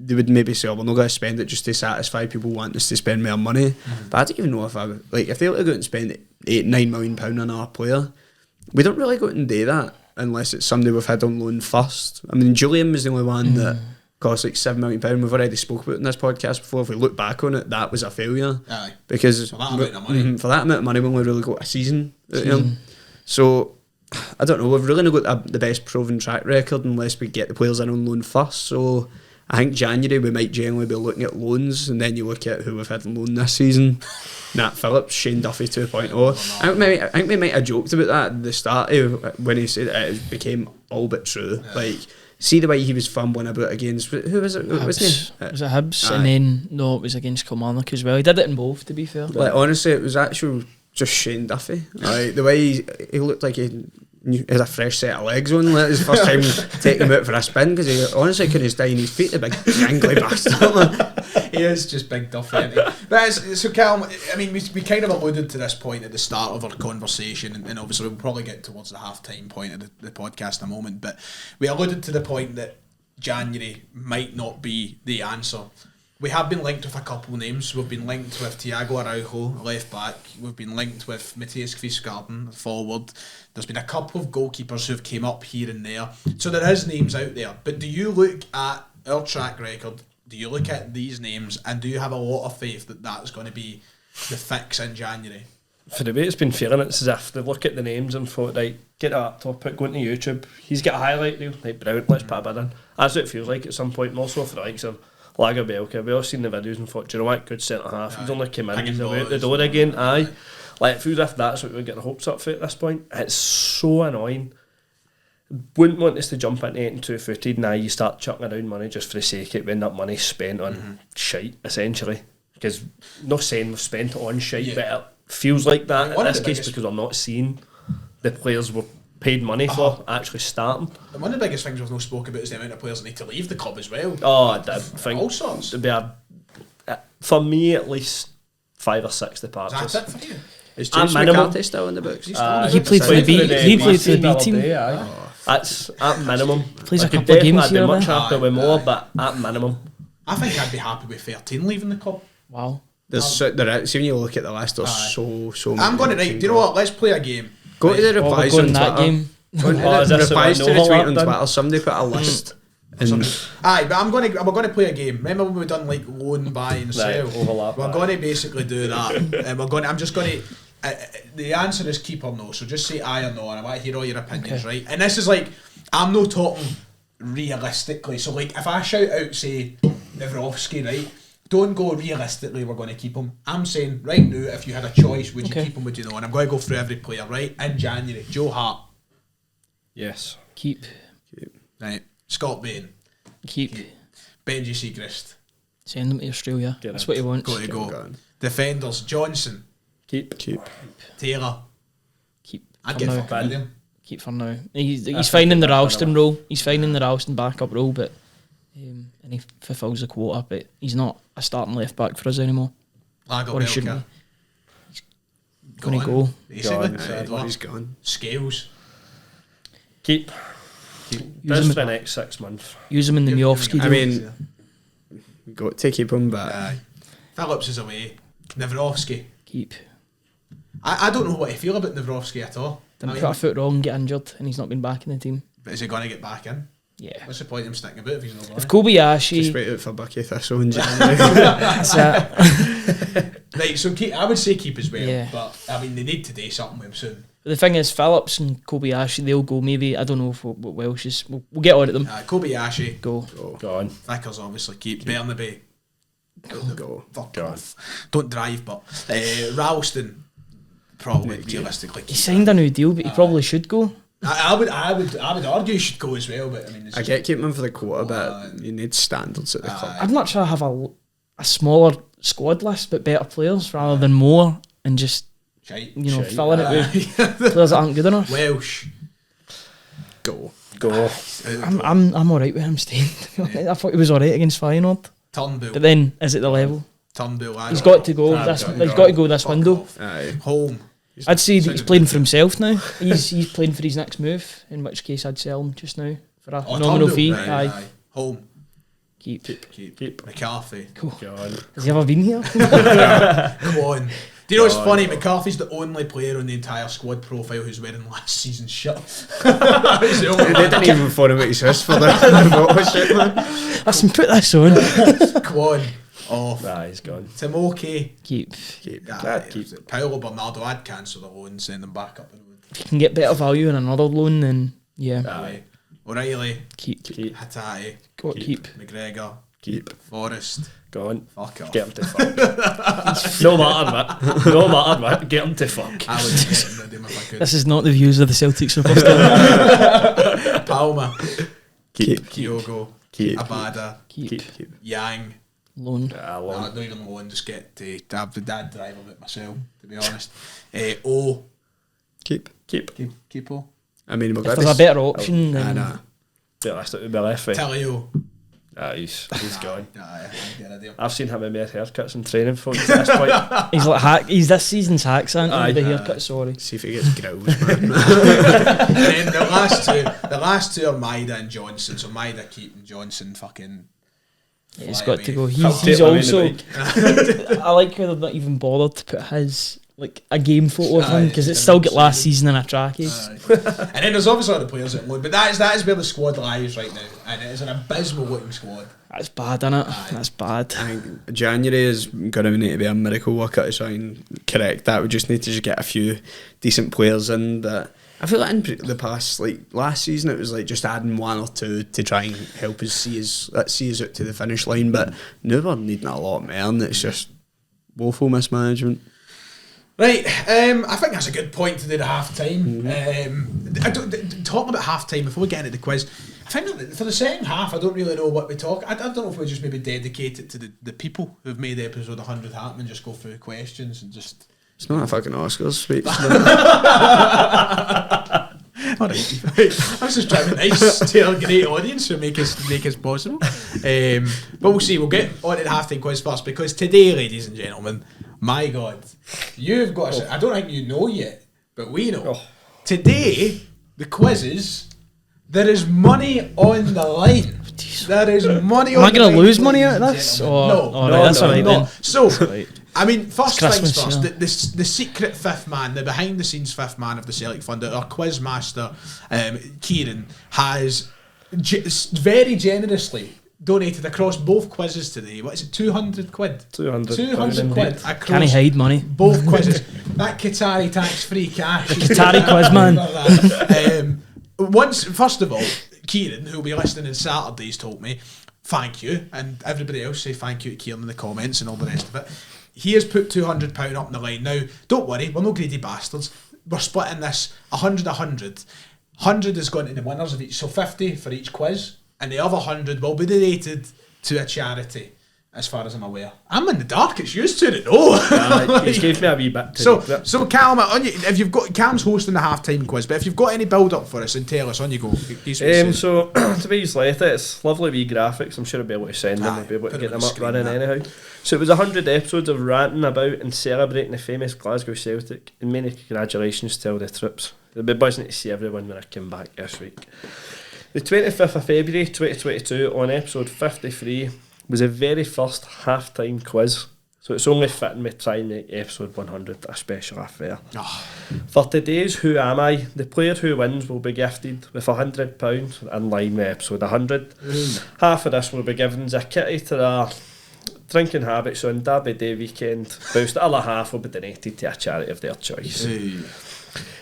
they would maybe say, we're not going to spend it just to satisfy people wanting us to spend more money. But I don't even know if if they were to go out and spend £8-9 million on our player, we don't really go out and do that unless it's somebody we've had on loan first. I mean, Julian was the only one that cost like £7 million. We've already spoke about it in this podcast before. If we look back on it, that was a failure. Aye. Because for that amount of money, for that amount of money, we only really got a season. So I don't know, we've really not got the best proven track record unless we get the players in on loan first. So I think January we might generally be looking at loans, and then you look at who we've had on loan this season. Nat Phillips, Shane Duffy 2.0. I think we might have joked about that at the start when he said it became all but true. Yeah. Like, see the way he was fumbling about against, who was it? Was it Hibs? And then it was against Kilmarnock as well. He did it in both, to be fair. Like, honestly, it was actually just Shane Duffy. Like, the way he looked like he has a fresh set of legs on. Like, his first time taking him out for a spin, because he honestly couldn't stay on his feet, the big jangly bastard. He is just big Duffy, isn't he? But so Calum, I mean, we kind of alluded to this point at the start of our conversation, and obviously we'll probably get towards the half-time point of the podcast in a moment, but we alluded to the point that January might not be the answer. we have been linked with a couple names. We've been linked with Thiago Araujo, left back. We've been linked with Matthias Kvisgaarden, forward. There's been a couple of goalkeepers who've came up here and there. So there is names out there. But do you look at our track record, do you look at these names, and do you have a lot of faith that that's going to be the fix in January? For the way it's been feeling, it's as if they look at the names and thought, right, get a laptop, go into YouTube. He's got a highlight reel, like, brilliant, let's put a bid in. That's what it feels like at some point, more so for the likes of Lagerbielke. We all seen the videos and thought, do you know what, good centre half. He's only came in, he's away at the door again. Aye. Like, it feels as if that's what we're getting hopes up for at this point. It's so annoying. Wouldn't want us to jump into it and two-footed. Now you start chucking around money just for the sake of it when that money's spent on shite, essentially. Because, not saying we've spent it on shite, but it feels like that in this case because I'm not seeing the players we've paid money for actually starting. And one of the biggest things we've not spoke about is the amount of players that need to leave the club as well. Oh, I did think all sorts. there'd be for me at least 5 or 6 departures. That's it for you. Is James minimum. McCarthy still in the books? He played for the B team. That's at minimum. Plays I a could couple of games definitely here be much then. happier with more, but at minimum. I think I'd be happy with 13 leaving the club. Wow. See when you look at the list, there's so many. I'm going to do you know what? Let's play a game. Go to the replies Go on in that Twitter. game. Go into Oh, is the this replies to what the tweet Noah on done? Twitter. Somebody put a list. And Aye, but we're going to play a game. Remember when we done like loan, buy and sell? overlap, We're aye. going to basically do that, and I'm just going to. The answer is keep or no. So just say aye or no, and I want to hear all your opinions, right? And this is like I'm not talking realistically. So like if I shout out say Nevrovsky, right? Don't go realistically. We're going to keep him. I'm saying right now, if you had a choice, would you keep him? Would you know? And I'm going to go through every player, right? In January, Joe Hart, Yes. Keep. right? Scott Bain, Keep. Benji Siegrist, Send him to Australia. Get That's it. what he wants. got to go. Defenders, Johnson, Keep. Taylor. Keep. I'd for get now. fucking rid of him. Keep for now. He's That's fine in the back on Ralston role. He's fine in the Ralston backup role, but and he fulfills the quota. But he's not a starting left back for us anymore. Or he shouldn't Lagerbielke. be. Gonna go. Basically, Gone. he's gone. Scales. Keep. Use This him, for the next 6 months. use him in the Miovsky deal. I mean, got to keep him, but Phillips is away. Nevrovsky. keep. I don't know what I feel about Nevrovsky at all. Didn't I mean, put a foot wrong, get injured, and he's not been back in the team. but is he going to get back in? Yeah. What's the point of him sticking about if he's not If going? just Kobayashi, wait out for Bucky Thistle in January. that's it. Right, so I would say keep as well. Yeah. But I mean, they need to do something with him soon. But the thing is, Phillips and Kobayashi, they'll go. Maybe I don't know if what Welsh is. We'll get on at them. Kobayashi, Go. Gone. Vickers obviously keep. Bernaby, Go. fuck Gone. off. Don't drive, but Ralston probably realistically He keep. signed a new deal, but he probably should go. I would argue he should go as well, but I mean, it's I get keeping him for the quota, but you need standards at the club. I'd much rather have a smaller squad list, but better players rather than more and just shite. filling it with players that aren't good enough. Welsh. Go. I'm all right with him staying. I thought he was all right against Feyenoord, Turnbull. but then is it the level? Turnbull. He's got to go. He's got to go this Fuck window. off. Aye. Home. I'd say that he's playing for himself now. He's playing for his next move. In which case, I'd sell him just now for a nominal Turnbull. fee. Right, Aye. Home. Keep. McCarthy. Gone. Has he ever been here? Come on. Do you know what's funny? McCarthy's the only player on the entire squad profile who's wearing last season's shirt. He's the only They didn't even phone him at his house for the photo shoot, man. Listen, put this on. Come on. Off. Nah, he's gone. Timoki. Keep. Paolo Bernardo, I'd cancel the loan, send them back up the road. If you can get better value in another loan, then yeah. Aye. O'Reilly. Keep. Hatate. Keep. McGregor. Keep. Forrest. Gone. Fuck off. Get him to fuck. No matter what. No matter what. Get him to fuck. I would get him rid of him if I could. This is not the views of the Celtic supporters. Palma. Keep. Kyogo. Keep. Abada. Keep. Yang. Loan. No, not even loan, just get to have the dad drive of it myself, to be honest. O. Keep. Keep O. I mean, we've If got there's a this. better option, then Nah. Realistic to be left with. Telio. He's gone. I'd get rid of him. I've seen him in mere haircuts and training for at this point. he's like he's this season's hack Santa Aye. with the haircut. Sorry. See if he gets growls, man. And then the last two are Maida and Johnson. So Maida keep and Johnson fucking He's fly got to away. go. I'll He's take my also. bike. I like how they're not even bothered to put his like a game photo of Aye, him because it's it's still got last demonstrated. season in a trackie. Aye. And then there's obviously other players that look, but that is where the squad lies right now, and it is an abysmal looking squad. That's bad, innit? That's bad. I think January is going to need to be a miracle worker to try and correct that. We just need to just get a few decent players in. That I feel like in the past, like last season, it was like just adding one or two to try and help us see us out to the finish line. But now we're needing a lot more, and it's just woeful mismanagement. Right, I think that's a good point to do the half time. Talking about half time before we get into the quiz, I think that for the second half, I don't really know what we talk. I don't know if we just maybe dedicate it to the people who've made episode 100 happen and just go through questions and just. It's not a fucking Oscars speech. All right. I was just trying to be nice to our great audience who make us possible. But we'll see. We'll get on to the half time quiz first because today, ladies and gentlemen, my God, you've got. I don't think you know yet, but we know. Today, the quiz is there is money on the line. There is money on the line. Am I going to lose money ladies out of and this? gentlemen. Or, all right, that's all right then. So, Right. I mean, first It's things Christmas, first, the secret fifth man, the behind the scenes fifth man of the Celtic Fund, our quiz master, Kieran, has very generously donated across both quizzes today. What is it, 200 quid? 200 200 quid across Can he hide money? both quizzes. That Qatari tax-free cash. Qatari quiz, man. First of all, Kieran, who'll be listening on Saturdays, told me, thank you, and everybody else say thank you to Kieran in the comments and all the rest of it. He has put £200 up in the line. Now, don't worry, we're no greedy bastards. We're splitting this 100, 100. 100 is going to the winners of each, so 50 for each quiz, and the other 100 will be donated to a charity, as far as I'm aware. I'm in the dark, it's used to it, no. He gave me a wee bit to So Calum, if you've got, Calum's hosting the half-time quiz, but if you've got any build-up for us, and tell us, on you go. So, to be used it's lovely wee graphics. I'm sure I'll be able to send them. I'll be able to put get them them on up the screen, running anyhow. So it was 100 episodes of ranting about and celebrating the famous Glasgow Celtic, and many congratulations to all the troops. They'll be buzzing to see everyone when I come back this week. The 25th of February 2022, on episode 53, was the very first half-time quiz. So it's only fitting we try and make episode 100 a special affair. For today's Who Am I, the player who wins will be gifted with £100 in line with episode 100. Half of this will be given as a kitty to their drinking habits on Derby Day weekend, whilst the other half will be donated to a charity of their choice.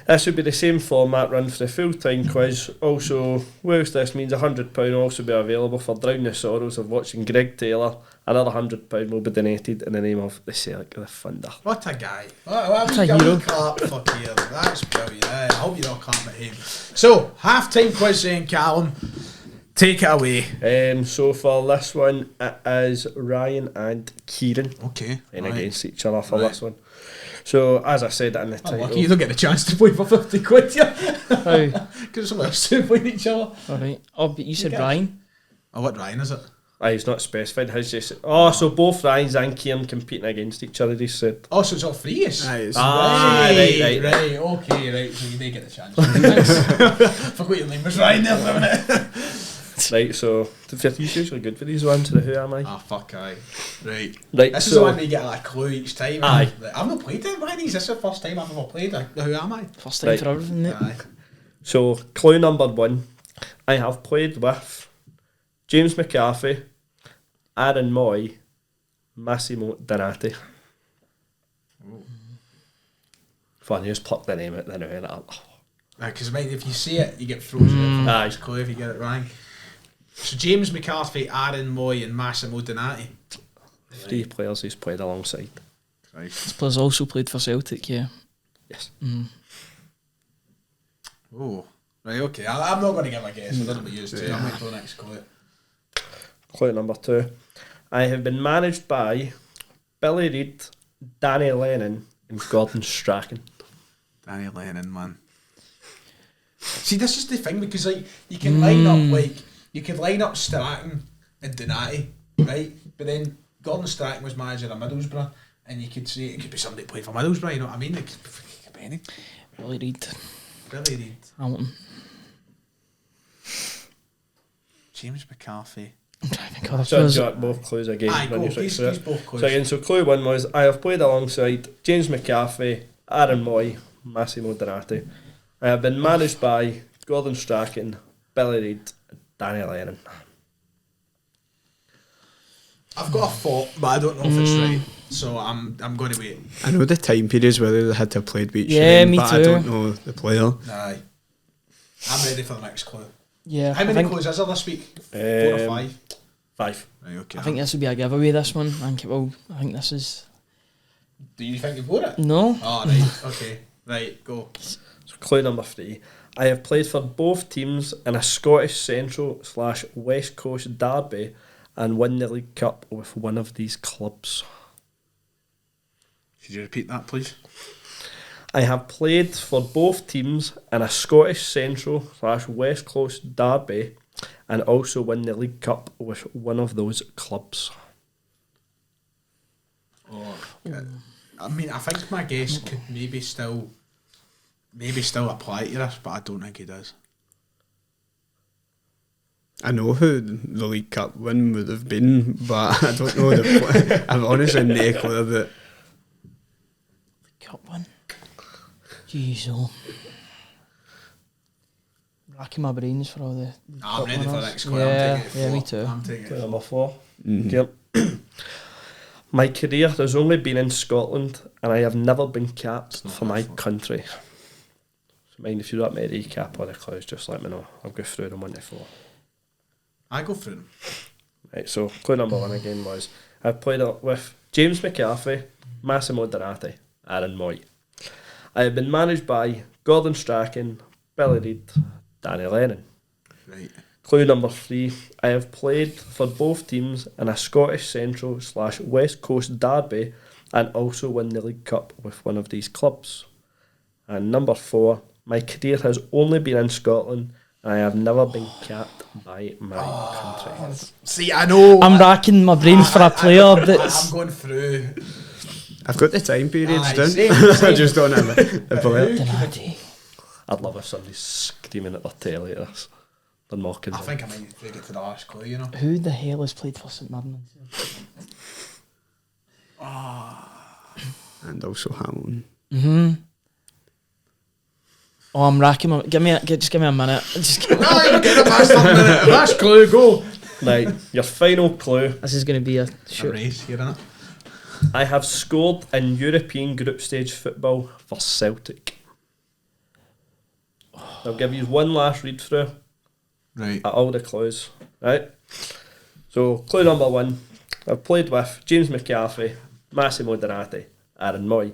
This will be the same format run for the full-time quiz. Also, whilst this means £100 will also be available for drowning the sorrows of watching Greg Taylor, another £100 will be donated in the name of the Sellik the Thunder. What a guy. What a hero. Clap for Kieran. That's brilliant. I hope you're all clapping at him. So, half-time quiz then, Calum. Take it away. So for this one, it is Ryan and Kieran Okay. playing against each other for this one. So, as I said in the title... Lucky you don't get a chance to play for 50 quid, yeah? How? Because someone else to play each other. All right. Oh, but you said Okay. Ryan. Oh, what Ryan is it? He's not specified. He's just... Oh, so both Ryans and Kieran competing against each other, he said. Oh, so it's all three is? Aye, it's- Right. Okay, right. So you may get the chance. Forgot your name was Ryan there for a minute. Right, so he's usually good for these ones. The Who Am I? Ah, fuck, aye. Right. Right, This is so the one where you get like a clue each time. Aye. I've not played it, Ryan. This is the first time I've ever played it. Who am I? First time Right. for everything, mate. Aye. So, clue number 1. I have played with James McCarthy, Aaron Moy, Massimo Donati. Funny, just pluck the name out then and up. Because if you see it, you get frozen. Aye. It's clue if you get it wrong. So James McCarthy, Aaron Moy, and Massimo Donati. 3 players he's played alongside. This player's also played for Celtic, yeah. Yes. Oh, right, okay. I'm not going to give a guess. I don't know what you used to. I might go next clue. Clue number 2. I have been managed by Billy Reid, Danny Lennon, and Gordon Strachan. Danny Lennon, man. See, this is the thing because like you can line up you could line up Strachan and Donati, right? But then Gordon Strachan was manager of Middlesbrough, and you could say it could be somebody who played for Middlesbrough. You know what I mean? It could be any. Billy Reid. Billy Reid, Hamilton. James McCarthy, So you got both clues again. Aye, when go, you fix please, it. both clues. So again, so clue 1 was I have played alongside James McCarthy, Aaron Moy, Massimo Donati. I have been managed by Gordon Strachan, Billy Reid, and Danny Lennon. I've got a thought, but I don't know if it's right. So I'm going to wait. I know the time periods whether they had to have played with each Yeah, of them, me but too. I don't know the player. Aye. I'm ready for the next clue. Yeah, How I many think, clues is there this week? 4 or 5? 5. Right, okay. I think this will be a giveaway, this one. I think this is... Do you think you've got it? No. Oh, right. Okay. Right, go. So clue number 3. I have played for both teams in a Scottish Central / West Coast derby and won the League Cup with one of these clubs. Could you repeat that, please? I have played for both teams in a Scottish Central / West Coast derby and also won the League Cup with one of those clubs. Oh, I mean, I think my guess could maybe still apply to this, but I don't think it does. I know who the League Cup win would have been, but I don't know the I've honestly no clue about. Cup one. Jeez, oh. Racking my brains for all the. I'm cup ready for the winners. next clue. Yeah, I'm taking it yeah, me four. too. I'm taking Clue it. number 4. Okay. My career has only been in Scotland and I have never been capped for my country. So mind if you want me to recap all the clues, just let me know. I'll go through them 1 to 4. I go through them. Right, so clue number 1 again was I played it with James McCarthy, Massimo Donati, Aaron Moy. I have been managed by Gordon Strachan, Billy Reid, Danny Lennon. Right. Clue number 3, I have played for both teams in a Scottish Central / West Coast derby and also won the League Cup with one of these clubs. And number 4, my career has only been in Scotland and I have never been capped by my country. See, I know. I'm racking my brains for a player that's. I'm going through. I've got the time periods Aye, down. same, I same. just don't have the player. Donati. I'd love if somebody's screaming at their telly at us. They're mocking I them. think I might take it to the last clue, you know. Who the hell has played for St Mirren? And also Hamilton. Oh, I'm racking my. Just give me a minute. Just give me, No, you're getting a master minute. Last clue, go. Right, your final clue. this is going to be a A shoot. race here, innit? I have scored in European group stage football for Celtic. I'll give you one last read through Right. at all the clues. Right? So, clue number 1. I've played with James McCarthy, Massimo Donati, Aaron Moy.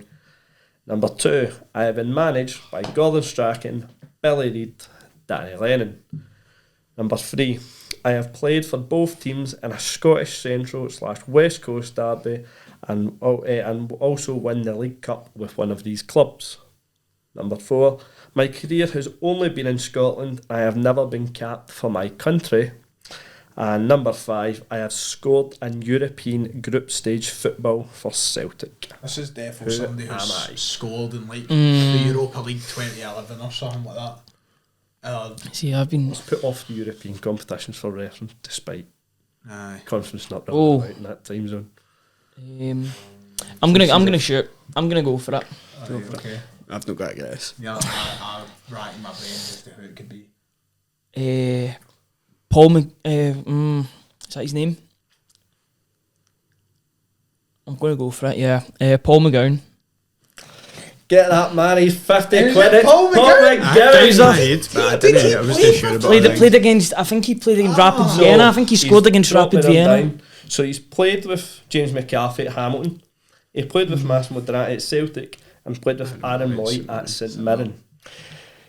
Number 2, I have been managed by Gordon Strachan, Billy Reid, Danny Lennon. Number 3, I have played for both teams in a Scottish Central / West Coast derby and also won the League Cup with one of these clubs. Number 4, my career has only been in Scotland. I have never been capped for my country. And number 5, I have scored in European group stage football for Celtic. This is definitely somebody am I? who's scored in like the Europa League 2011 or something like that. See, I've been. Was put off the European competitions for reference despite Aye. conference not Oh. really right in that time zone. I'm gonna shoot. I'm gonna go for it. Okay. I've not got a guess. Yeah, I'm racking my brains as to who it could be. Paul is that his name? I'm gonna go for it. Yeah, Paul McGowan. Get that man, he's 50 Is quid. it Paul McGowan? I was in my head, but I didn't. I was too sure about it. Played against. I think he played against Rapid Vienna. I think he scored against Rapid Vienna. So he's played with James McCarthy at Hamilton. He played with Massimo Donati at Celtic and played with Aaron Moy at St Mirren.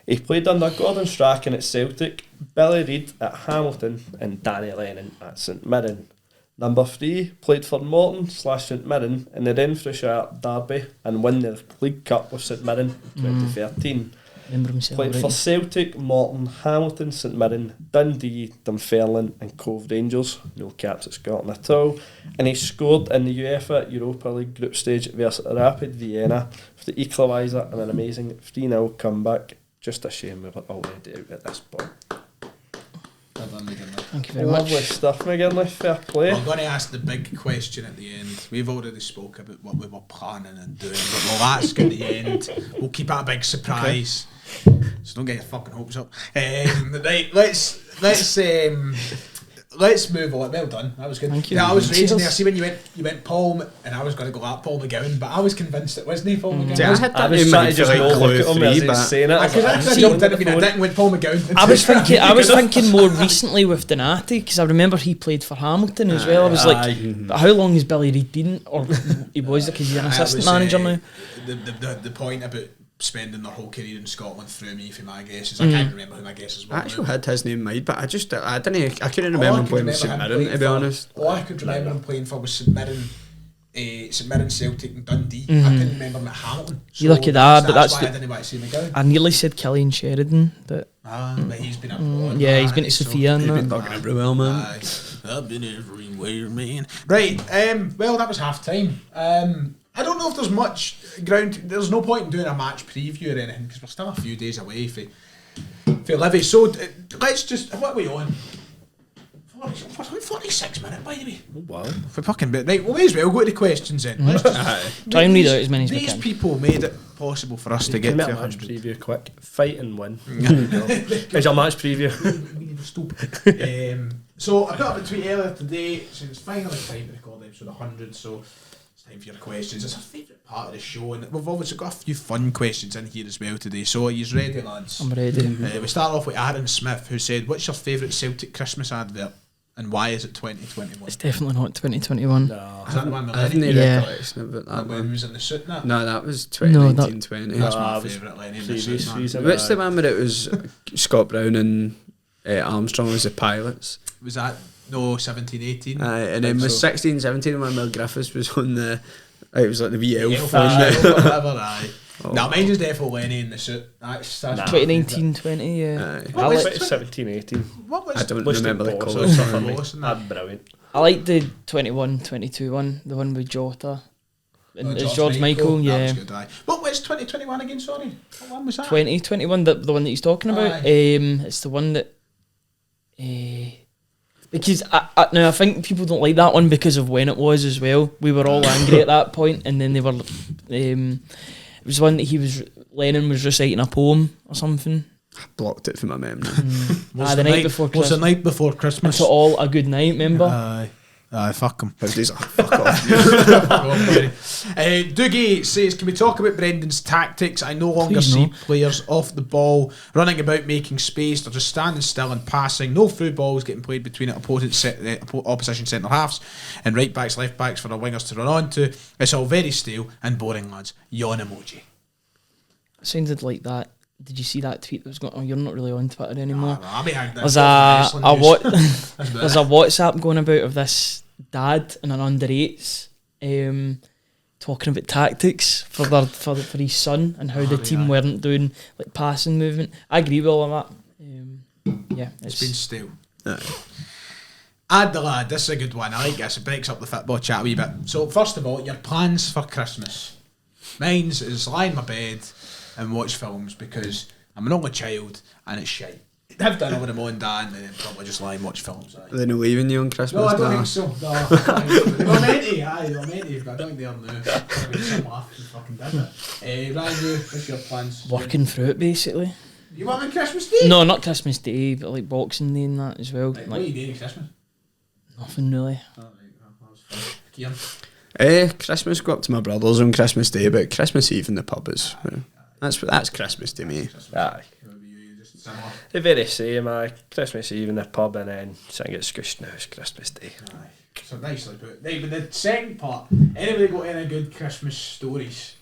He played under Gordon Strachan at Celtic, Billy Reid at Hamilton and Danny Lennon at St Mirren. Number 3, played for Morton / St Mirren in the Renfrewshire derby and won the League Cup with St Mirren in 2013. Remember himself. Played for Celtic, Morton, Hamilton, St Mirren, Dundee, Dunfermline and Cove Rangers. No caps at Scotland at all. And he scored in the UEFA Europa League group stage versus Rapid Vienna for the equaliser and an amazing 3-0 comeback. Just a shame we were already out at this point. I've done it. Thank you very Lovely much. stuff, McGinlay. Fair play. I'm going to ask the big question at the end. We've already spoke about what we were planning and doing, but we'll ask at the end. We'll keep it a big surprise. So don't get your fucking hopes up. Right, let's move on. Well done. That was good. Thank you. Yeah, I was raging Cheers. there. See when you went Paul, and I was going to go at Paul McGowan, but I was convinced it wasn't Paul McGowan. See, I had I that was in trying my to just like not look at clue him as 3, he's but saying it. Because I See, jumped in and been a dick and went Paul McGowan. I was thinking more recently with Donati, because I remember he played for Hamilton as well. I was like, but how long has Billy Reid been? Or he was, because he's an assistant manager now. The point about spending their whole career in Scotland threw me for my guesses. I can't remember who my guesses were. I actually now. had his name in mind, but I couldn't remember All I him could playing remember with St him Mirren, playing to be for- honest. All I could remember him playing for was St Mirren, Celtic and Dundee. I couldn't remember him at Hamilton. You look at that, but that's why the- I didn't want to see McGowan. I nearly said Killian Sheridan, but But he's been abroad. yeah, he's been to Sofia and He's been that. talking everywhere, man. Aye. I've been everywhere, man. Right, well, that was half time. I don't know if there's much ground. There's no point in doing a match preview or anything because we're still a few days away for Livy. So let's just. What are we on? 46 minutes, by the way. Oh, wow. For fucking bit. Right, well, may as well go to the questions then. Let's just, Try and read out as many as we these can. people made it possible for us to get Can to make a match 100. preview quick. Fight and win. There's your match preview. We need to stop. So I put up a tweet earlier today saying it's finally time to record episode 100, so it's time for your questions. It's a favourite part of the show, and we've obviously got a few fun questions in here as well today. So are you ready, lads? I'm ready. We start off with Aaron Smith, who said, "What's your favourite Celtic Christmas advert, and why is it 2021?" It's definitely not 2021. No. Is that the one with I have no Lenny? Yeah. recollection about that When he one. was in the suit and that? No, that was No, 2019, 20. That's No, my it was favourite Lenny in the previous suit, man. season. What's the one where it was Scott Brown and Armstrong as the pilots? Was that, no, 17, 18? And then was 16, 17 when Mel Griffiths was on the... It was like the wee elf Elf, on aye, the... whatever, aye. Oh. No, mine is definitely Lenny in the suit. That's Nah. 2019, 20, yeah. Aye. I like, 17, 18. What was I don't Listed remember the balls colours. and stuff for me. Balls and that. That's brilliant. I like the 21, 22 one, the one with Jota. And it's George Michael, That yeah. was good, aye. What was 2021 again, sorry? What one was that? 2021, the one that he's talking about. Aye. It's the one that... because now I think people don't like that one because of when it was as well. We were all angry at that point, and then they were... it was one that Lennon was reciting a poem or something. Blocked it from my memory. Was the night before Was Christmas. the night before Christmas? To all a good night, remember? Aye. Aye, fuck him. He's like, fuck off. Doogie says, can we talk about Brendan's tactics? I no longer Please see no. players off the ball, running about, making space. They're just standing still and passing. No through balls getting played between opposition centre halves and right backs, left backs for the wingers to run onto. It's all very stale and boring, lads. Yawn emoji. It sounded like that. Did you see that tweet that was going? Oh, you're not really on Twitter anymore. There's There's there's a WhatsApp going about of this dad and an under 8s talking about tactics for his son and how the team weren't doing like passing movement. I agree with all of that. Yeah, It's been stale. Aye. Add the lad, this is a good one. I like this. It breaks up the football chat a wee bit. So first of all, your plans for Christmas. Mine's is lie in my bed and watch films because I'm an only child and it's shite. I've done it with my mum and dad and then probably just lie and watch films. Aye. Are they not leaving you on Christmas? No, I don't now? think so. No, they were meant to, but I don't think they are now. Some laugh and fucking did it. Ryan, what's your plans? working through it basically. You want on Christmas Day? No, not Christmas Day, but like Boxing Day and that as well. Like, what are Like you doing at Christmas? nothing really. Oh, right, that was fun. Kieran? Christmas, go up to my brother's on Christmas Day, but Christmas Eve in the pub is... That's Christmas to me. Aye. Just similar. The very same, Christmas Eve in the pub and then sing it squished now, it's Christmas Day. Aye. So nicely put. Right, but the second part, anybody got any good Christmas stories?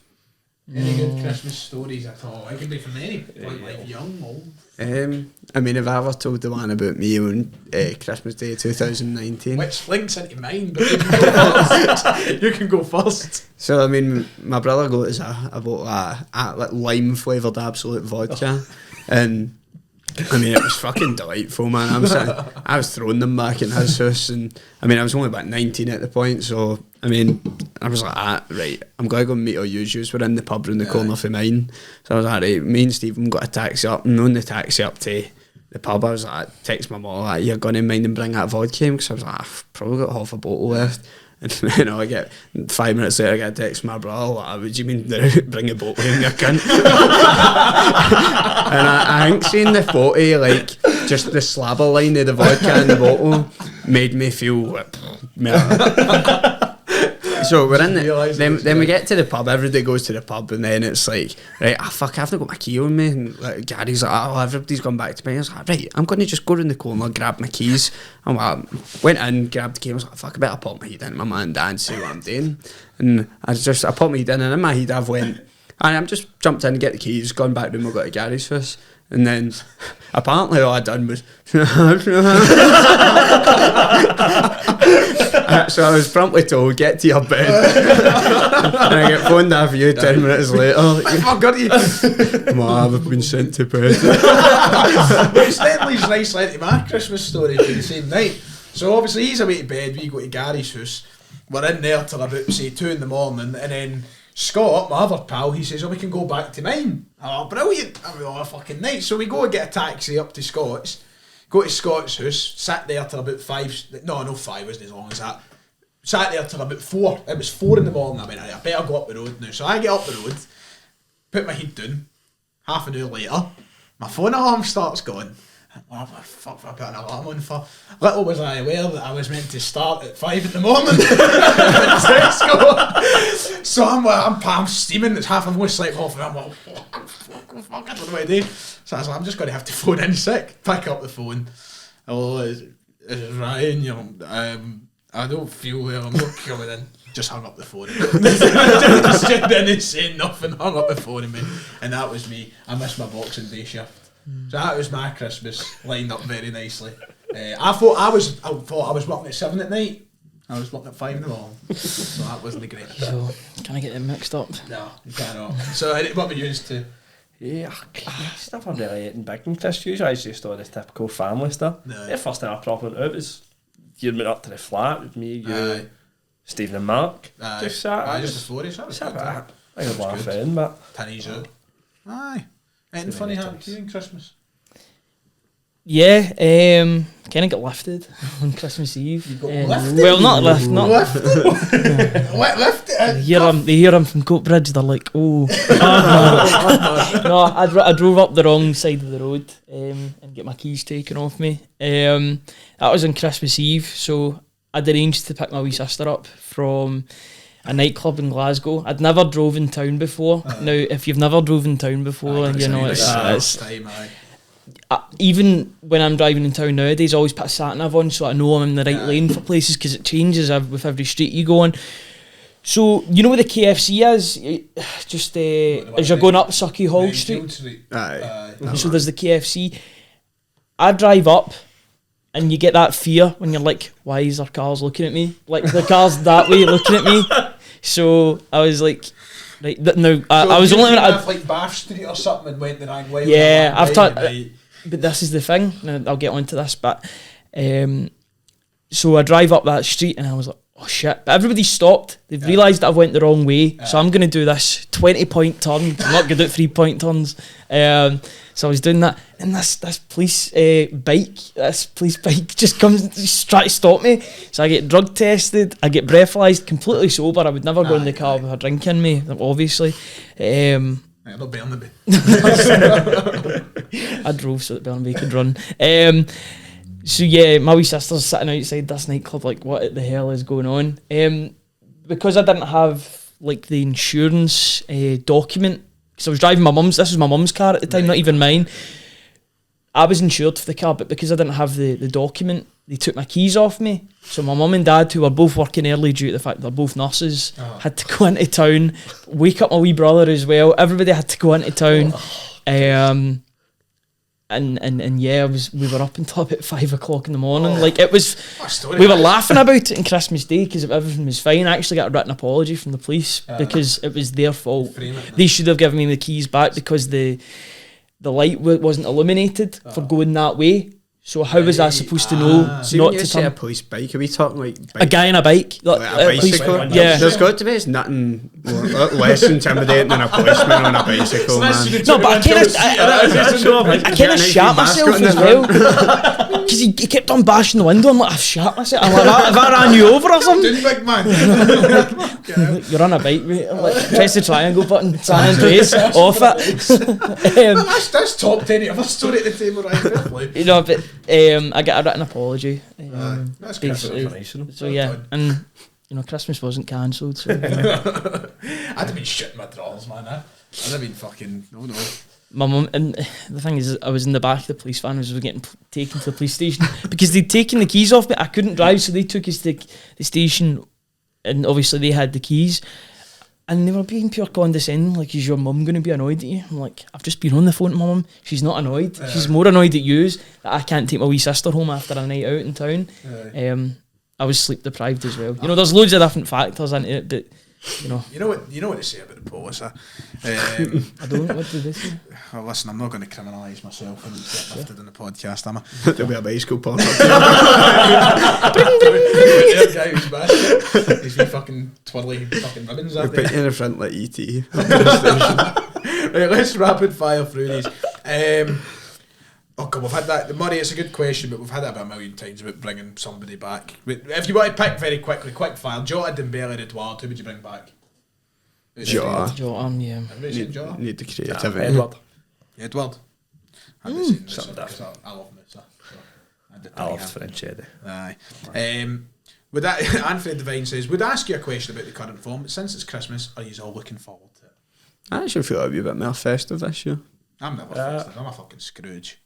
Any good Christmas stories at all? It could be from any point, like young, old. I mean, if I ever told the one about me on Christmas Day 2019. Which links into mine, but you can go first. You can go first. So, I mean, my brother got us a bottle of like lime-flavoured Absolute vodka. And, I mean, it was fucking delightful, man. I was throwing them back in his house. And, I mean, I was only about 19 at the point. So, I mean, I was like, right, I'm going to go meet all yous. We're in the pub around the corner for mine. So I was like, right, me and Stephen got a taxi up. And on the taxi up to the pub, I was like, text my mum, like, you're going to mind and bring that vodka in? Because I was like, I've probably got half a bottle left. And you know, I get 5 minutes later, I get a text from my brother, like, what do you mean bring a bottle in, you cunt? And I think seeing the photo, like, just the slabber line of the vodka in the bottle made me feel so we're in then we get to the pub, everybody goes to the pub, and then it's like, right, fuck, I've not got my key on me, and like, Gary's like, oh, everybody's gone back to me. I was like, right, I'm going to just go around the corner, grab my keys. I'm like, went in, grabbed the key, I was like, fuck, I better pop my head in my man Dan, see what I'm doing. And I popped my head in, and in my head I've went, and I'm just jumped in, get the keys, gone back room, I got to Gary's first. And then apparently all I done was so I was promptly told, get to your bed. And I get phoned after you 10 minutes later. I got you. I've been sent to bed. It's then leads nicely into my Christmas story for the same night. So obviously he's away to bed, we go to Gary's house. We're in there till about, say, 2 in the morning, and then Scott, my other pal, he says, oh, we can go back to mine. Oh, brilliant. I mean, oh, fucking night. So we go and get a taxi up to Scott's, go to Scott's house, sat there till about 5, no 5 wasn't as long as that. Sat there till about 4, it was 4 in the morning. I went, I better go up the road now. So I get up the road, put my head down, half an hour later, my phone alarm starts going. What the fuck have I put an alarm on for? Little was I aware that I was meant to start at 5 in the morning. So I'm steaming, it's half, I'm going to sleep off, and I'm like, fuck, I don't know what to do. So I was like, I'm just going to have to phone in sick. Pick up the phone. Hello, it's Ryan, I don't feel well, I'm not coming in. Just hung up the phone. Just didn't say nothing, hung up the phone in me. And that was me. I missed my Boxing Day shift. So that was my Christmas, lined up very nicely. I thought I was working at 7 at night. I was working at 5 in the morning. So that wasn't great. So, can I get them mixed up? No, you cannot. So what were you used to? Yeah, stuff I'm really eating big in Christmas. Usually I just all the typical family stuff. No. The first time I proper went out was you went up to the flat with me, you, Stephen and Mark. Just sat. Just before each other. I had a laugh in, but Pennies out. Aye. Anything funny happened to you in Christmas? Yeah, kind of got lifted on Christmas Eve. You got lifted? Well, not lifted. They hear I'm from Coatbridge. They're like, oh. No, I drove up the wrong side of the road and get my keys taken off me. That was on Christmas Eve, so I'd arranged to pick my wee sister up from a nightclub in Glasgow. I'd never drove in town before. Now, if you've never drove in town before, you know it's even when I'm driving in town nowadays, I always put a sat-nav on so I know I'm in the right lane for places, because it changes with every street you go on. So you know where the KFC is, just as you're going up Sucky Hall Street. So there's the KFC. I drive up, and you get that fear when you're like, why is there cars looking at me? Like, the car's that way looking at me. So I was like, right, no, I was only like Bath Street or something and went the wrong way. Yeah, I've thought, but this is the thing. Now, I'll get onto this, but so I drive up that street and I was like, oh shit! But everybody stopped. They've realised that I've went the wrong way, so I'm going to do this 20-point turn. I'm not good at 3-point turns. So I was doing that, and this police bike just comes just try to stop me. So I get drug tested, I get breathalyzed, completely sober. I would never go in the car with a drink in me, obviously. Not Burnaby. I drove so that Burnaby could run. So yeah, my wee sister's sitting outside this nightclub like, what the hell is going on? Because I didn't have like the insurance document, because I was driving my mum's, this was my mum's car at the time, not even mine. I was insured for the car, but because I didn't have the document, they took my keys off me. So my mum and dad, who were both working early due to the fact they're both nurses, had to go into town, wake up my wee brother as well. Everybody had to go into town. And yeah, we were up until about 5 o'clock in the morning. Like, it was, we were laughing about it on Christmas Day because everything was fine. I actually got a written apology from the police because it was their fault. They should have given me the keys back because the light wasn't illuminated for going that way. So how was I supposed to know See, not when you to say a turn? police bike, are we talking like A guy on a bike. like a bicycle? Yeah. There's got to be nothing less intimidating than a policeman on a bicycle, man. No, but I kind of shat myself as well. Because he kept on bashing the window. I'm like, I've shat myself. I'm like, have I ran you over or something? Doing big man. You're on a bike, mate. I'm like, press the triangle button, San Andreas, off it. That's top 10 of a story at the table, right? You know, but I get a written apology. That's basically. good. So yeah, and you know, Christmas wasn't cancelled. So, I'd have been shitting my drawers, man. I'd have been fucking, no. my mum, and the thing is, I was in the back of the police van as we were getting taken to the police station because they'd taken the keys off me. I couldn't drive, so they took us to the station, and obviously they had the keys. And they were being pure condescending, like, is your mum going to be annoyed at you? I'm like, I've just been on the phone to my mum. She's not annoyed. She's more annoyed at you that I can't take my wee sister home after a night out in town. I was sleep deprived as well. You know, there's loads of different factors into it, but you know what they say about the police. I don't. What do they say? Well, listen, I'm not going to criminalise myself and get lifted in the podcast, am I? There'll be a bicycle popping up. Guy who's bad. He's been fucking twirly fucking ribbons We'll that put day. you in the front like E.T. Right, let's rapid fire through these. God, we've had that. Murray, it's a good question, but we've had that about a million times about bringing somebody back. If you want to pick very quickly, quick fire, Jota, Dembele, Edouard, who would you bring back? Jota. Yeah. Everybody saying Jota? Need the creativity. Edward. Edouard. I'd be saying something Musa, different. 'cause I love Musa. So I love French Eddie. Aye. Would that Anthony Devine says, would I ask you a question about the current form? Since it's Christmas, are you all looking forward to it? I actually feel like we'll be a bit more festive this year. I'm never festive. I'm a fucking Scrooge.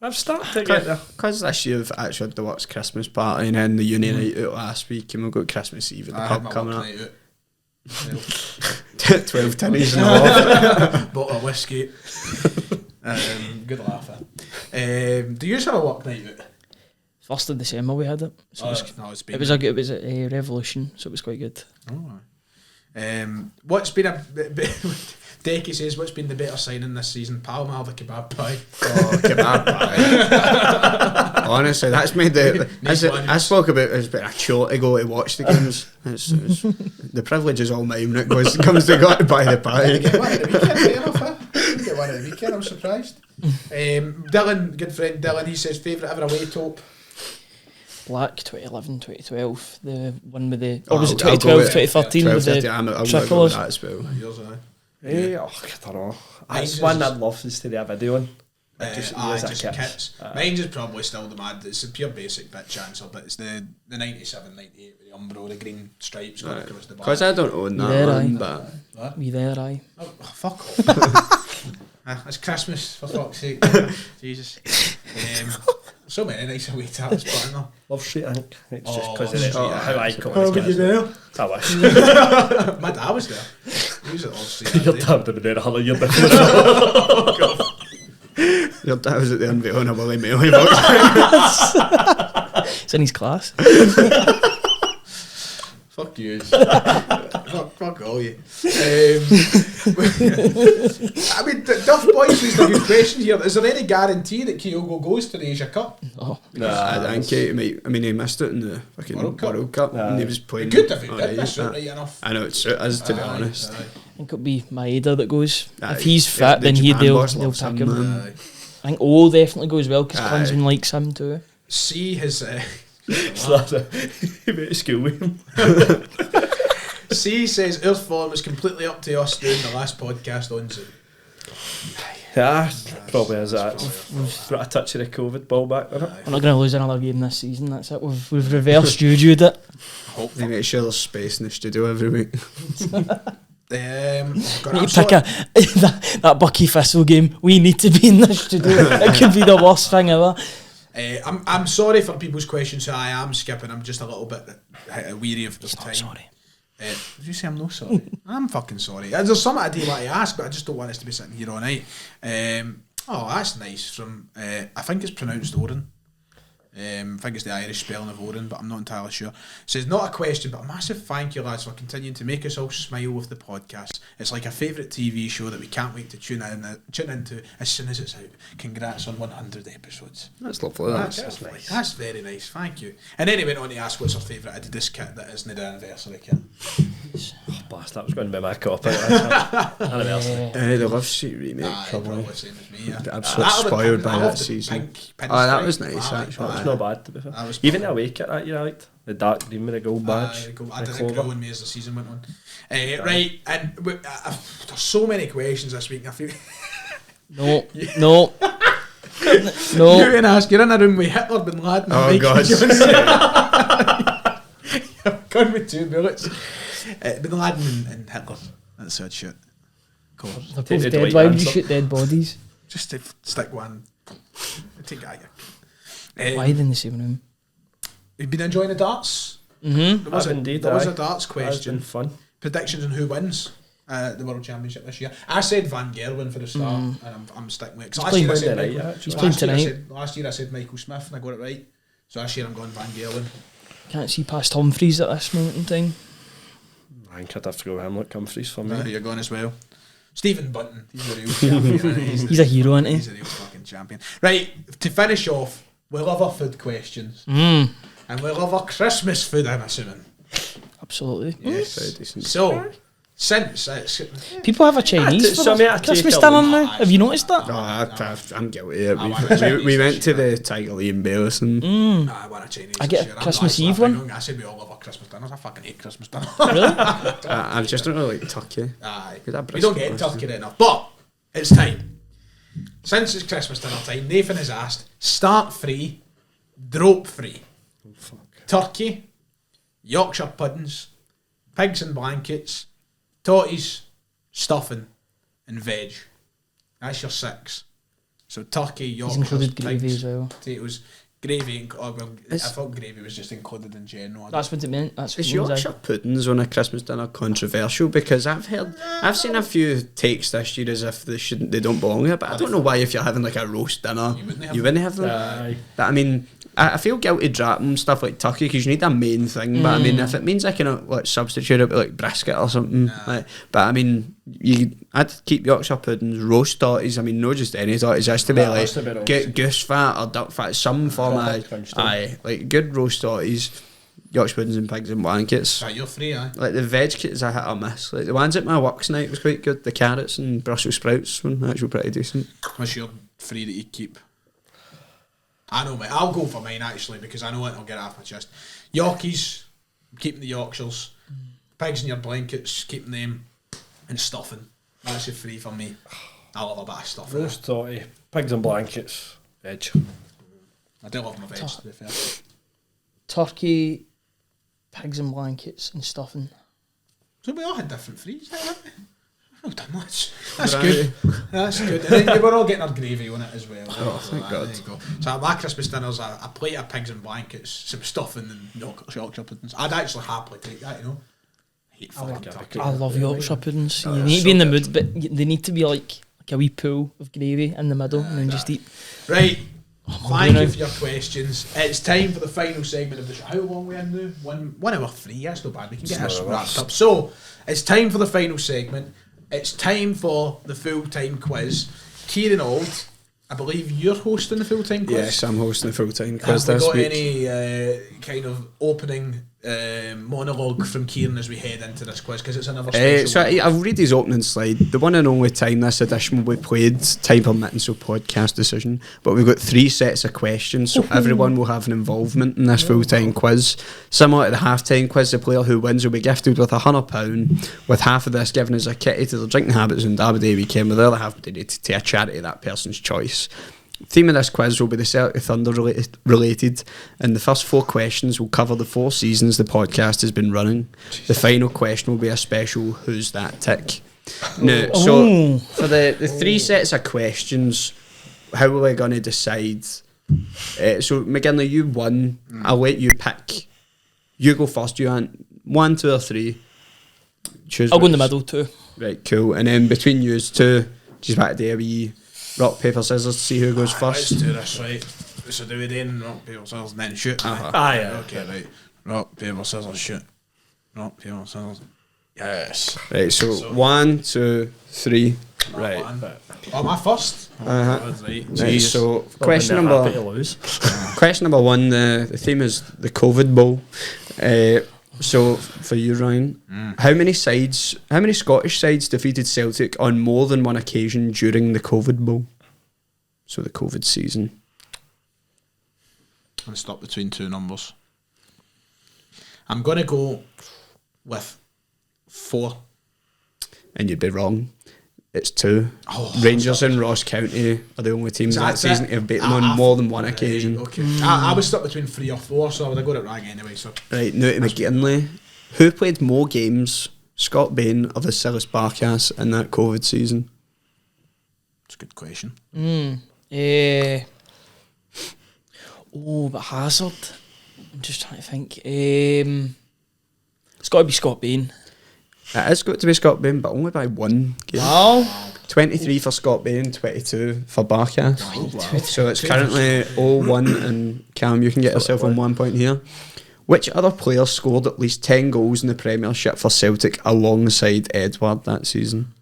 I've started to get there. Because this year we've actually had the works Christmas party and then the uni night out last week and we've got Christmas Eve at the I had pub my coming work up. night out. 12 tinnies and all. Bottle of whiskey. Good laugh. Do you have a work night out? 1st of December we had it. So it was a revolution, so it was quite good. What's been Decky says, what's been the better signing this season? Palma or the kebab pie? Oh, kebab pie. Honestly, that's made I spoke about it as being a chore to go to watch the games. It's the privilege is all mine when it comes to go to buy the pie. Get one at the weekend, fair enough, huh? Get one at the weekend, I'm surprised. Dylan, good friend Dylan, he says, favourite ever away top? Black 2011, 2012, the one with the... Oh, Or was it I'll 2012, go with 2013 with the 12, I'm tricolours? that as well. Yours, aye. I don't know. Mine's That's one is- I'd love to see the video on. Just kits. Mine's is probably still the mad. It's a pure basic bit chancer, but it's the 97, 98 with the Umbro, the green stripes going across the back. Because I don't own that Yeah, one, right. but Me there, aye. Oh, fuck off. It's Christmas, for fuck's sake. Jesus. So many nice away taps, but no. Love Street, I think. It's just Oh, because Love of Street, how yeah. iconic it is. there? I wish. My dad was there. He was at Auld Street Your that day. dad would have been there 100 years before. your dad was at the unveiling of Willie Mailey box. It's in his class. Fuck you. fuck all you. I mean, Duff Boys was the good question here. Is there any guarantee that Kyogo goes to the Asia Cup? Oh, I think he missed it in the fucking World Cup and he was playing. Good if he did. alright, That's yeah. right enough. I know it's us to be Aye, honest. aye. I think it'll be Maeda that goes. Aye. If he's Yeah, fit, the then Japan they'll boss pick loves him. him, man. Aye. I think O definitely goes well because Aye. Klinsmann likes him too. C has So that's it. He went to school with him. C says our form is completely up to us doing the last podcast on Zoom. Yeah, probably is that. We've got a touch of the COVID ball back with it. We're not going to lose another game this season. That's it. We've reverse juju'd it. They make sure there's space in the studio every week. You pick that Bucky Thistle game. We need to be in the studio. It could be the worst thing ever. I'm sorry for people's questions. So I am skipping. I'm just a little bit weary of the time. Sorry. Did you say I'm not sorry? I'm fucking sorry. There's something I do want to ask, but I just don't want us to be sitting here all night. Oh, that's nice. From I think it's pronounced Oren. I think it's the Irish spelling of Oren, but I'm not entirely sure. Says, not a question, but a massive thank you, lads, for continuing to make us all smile with the podcast. It's like a favourite TV show that we can't wait to tune into as soon as it's out. Congrats on 100 episodes. That's lovely. That's nice. That's very nice, thank you. And then he went on to ask what's our favourite Adidas kit that isn't the anniversary kit. Oh, blast, that was going to be my cop out. Anniversary. The Love Street remake, Probably the same as me, yeah. Absolutely spoiled by that season. That was nice, actually. It's not bad, to be fair. Even the away kit that year I liked. The dark green with the gold badge. I didn't grow on me as the season went on. Right, and there's so many questions this week. I feel No. You're going to ask, you're in a room with Hitler, Bin Laden, and Michael Johnson. You've gone with 2 bullets. Bin Laden and Hitler. That's sad shit. Cool. They're both dead. Why would you shoot dead bodies? Just to stick one. Take that. Why in the same room? You've been enjoying the darts? Mm-hmm. There was a darts question. That's been fun. Predictions on who wins the World Championship this year. I said Van Gerwen for the start, and I'm sticking with it. 'Cause last year I said Michael Smith, and I got it right. So this year I'm going Van Gerwen. Can't see past Humphries at this moment in time. I think I'd have to go with him like Humphries for me. You're going as well. Stephen Bunton, he's a real champion. He's a hero, isn't he? He's a real fucking champion. Right, to finish off, we love our food questions. And we love our Christmas food, I'm assuming. Absolutely. Yes. Very decent. So, since People have a Chinese for I Christmas take dinner them. now. Have you noticed that? I'm guilty of it. We went to the Tiger Lee in Bayless and I want a Chinese. I get a Christmas Eve one. I said we all love our Christmas dinners. I fucking hate Christmas dinner. Really? I just don't really like turkey. Aye. Get that We don't get brisket turkey enough. But it's time. Since it's Christmas dinner time, Nathan has asked, start free, drop free. Oh, fuck. Turkey, Yorkshire puddings, pigs in blankets, totties, stuffing, and veg. That's your 6. So turkey, He's Yorkshire, included gravy pigs, as well. potatoes, gravy. I thought gravy was just included in general. That's what it meant. That's what Is it means, Yorkshire puddings on a Christmas dinner controversial? Because I've seen a few takes this year as if they don't belong here, but I don't know why if you're having like a roast dinner, you wouldn't have them. Aye. But I mean, I feel guilty dropping stuff like turkey because you need a main thing. But I mean, if it means I can like substitute it with like brisket or something, like, but I mean, I'd keep Yorkshire puddings, roast totties. I mean, not just any totties. It has to be like get goose fat or duck fat, some form of like good roast totties. Yorkshire puddings and pigs in blankets. You're free, aye. Like the veg kits I hit or miss. Like the ones at my works night was quite good. The carrots and Brussels sprouts were actually pretty decent. What's your free that you keep? I know, mate. I'll go for mine actually because I know it. I'll get it off my chest. Yorkies, keeping the Yorkshires. Pigs in your blankets, keeping them, and stuffing. That's your free for me. I love a bit of stuffing. Roast totty, pigs and blankets, veg. I do love my veg. To be fair. Turkey, pigs and blankets, and stuffing. So we all had different frees, haven't we? Well done, lads. That's good. That's good. And then we're all getting our gravy on it as well. Thank God. There you go. So my Christmas dinner's a plate of pigs and blankets, some stuffing and Yorkshire puddings. I'd actually happily take that, you know. I hate fucking turkey. I love Yorkshire puddings. Oh, You they're need to so be in the good. mood, but they need to be like a wee pool of gravy in the middle, and then just eat. Right. hungry Thank now. you for your questions. It's time for the final segment of the show. How long are we in now? 1 hour 3. That's not bad. We can get this wrapped up. So, it's time for the final segment. It's time for the full-time quiz. Kieran Auld, I believe you're hosting the full-time quiz. Yes, I'm hosting the full-time quiz Have we this got week. any kind of opening monologue from Kieran as we head into this quiz? Because it's another special So one. I'll read his opening slide. The one and only time this edition will be played, time permitting, so podcast decision. But we've got 3 sets of questions, so everyone will have an involvement in this full-time quiz. Similar to the half-time quiz, the player who wins will be gifted with £100, with half of this given as a kitty to their drinking habits on Derby Day weekend, with the other half donated to a charity of that person's choice. Theme of this quiz will be the Celtic Thunder related, and the first 4 questions will cover the 4 seasons the podcast has been running. The final question will be a special Who's That Tick. Now, so for the 3 sets of questions, how are we going to decide? So McGinlay, you won. I'll let you pick. You go first. You want 1, 2 or 3? Choose. I'll go in the which. middle too. Right, cool. And then between you two, just back to do a wee rock, paper, scissors to see who goes first. Let's do this, right. So do we then rock, paper, scissors, and then shoot? Aye, Okay, right. Rock, paper, scissors, shoot. Rock, paper, scissors. Yes. Right, so 1, 2, 3. Right. Oh, my first? Uh-huh. Right. Right, so Not question when they're happy number to lose. question number 1. The theme is the COVID Bowl. So for you, Ryan, how many Scottish sides defeated Celtic on more than one occasion during the COVID Bowl? So the COVID season. I'm stuck between two numbers. I'm going to go with 4. And you'd be wrong. It's 2. Oh, Rangers and Ross County are the only teams that season to have beaten them on more than one occasion. Okay. I was stuck between 3 or 4, so I would have got it wrong anyway. So Right, now to McGinlay. Who played more games, Scott Bain or Vasilis Barkas in that COVID season? it's a good question. But Hazard. I'm just trying to think. It's got to be Scott Bain. It has got to be Scott Bain, but only by 1 game. Wow. 23 for Scott Bain, 22 for Barkas. So it's currently 0-1, and Calum, you can get yourself on 1 point here. Which other player scored at least 10 goals in the Premiership for Celtic alongside Edward that season?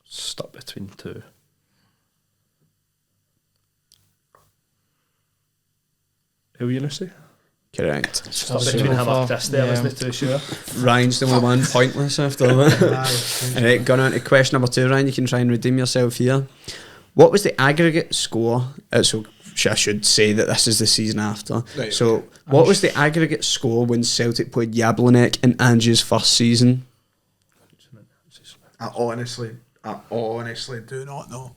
Stuck between 2. Who were you going to say? Correct. Stuck between him and Christie, I wasn't too sure. Ryan's the only one pointless after that. Alright, going on to question number 2, Ryan, you can try and redeem yourself here. What was the aggregate score? So I should say that this is the season after. Right, so what was the aggregate score when Celtic played Jablonec in Angie's first season? I honestly do not know.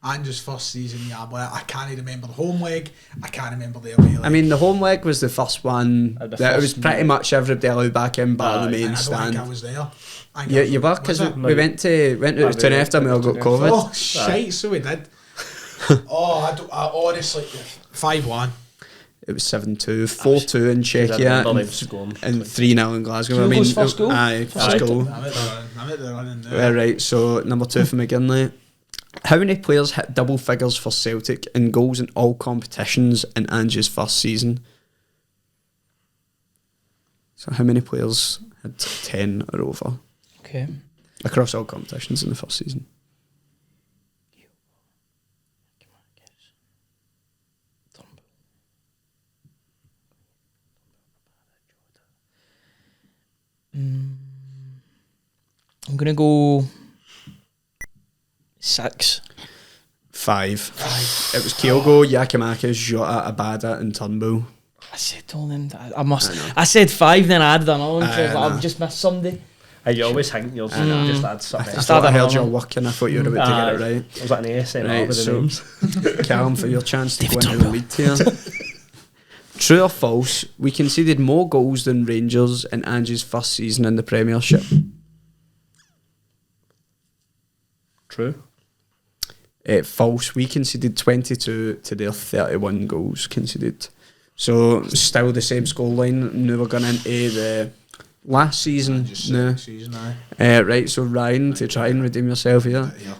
Ange's first season, I can't remember the home leg. I can't remember the away leg. I mean, the home leg was the first one. The That it was first pretty much everybody allowed back in bar the And main I don't stand. think I was there. Yeah, you were, because we went to the town after and we all got COVID. Oh, shite, so we did. I honestly, 5-1. It was 7-2, 4-2 in Czechia, and 3-0 in Glasgow. Kyogo's first goal? Aye, first goal. I'm at the running there. Right, so number 2 for McGinlay. How many players hit double figures for Celtic in goals in all competitions in Angie's first season? So how many players had 10 or over Okay. across all competitions in the first season? I'm going to go 6. 5. It was Kyogo, Yakimakis, Jota, Abada and Turnbull. I said all them. I said 5, then I added another one. Aye, I've just missed somebody. You always think you'll just add something. I thought I heard your work and I thought you were about to get it right. Was that an ASMR Right, with the so names? Calum, for your chance to go into the lead here. True or false, we conceded more goals than Rangers in Angie's first season in the Premiership. True. False, we conceded 22 to their 31 goals conceded. So still the same scoreline. Now we're going into the last season. No. Season, aye. Right, so Ryan, to try and redeem yourself here. Yeah.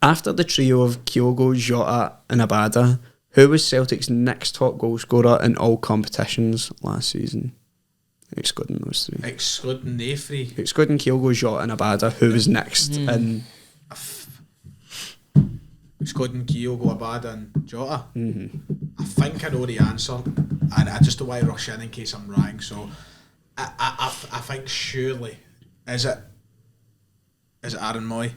After the trio of Kyogo, Jota and Abada, who was Celtic's next top goal scorer in all competitions last season? Excluding those 3. Excluding the 3. Excluding Kyogo, Jota and Abada, who was next in... Excluding Kyogo, Abada and Jota. I think I know the answer, and I just don't want to rush in case I'm wrong. So I think surely is it Aaron Moy?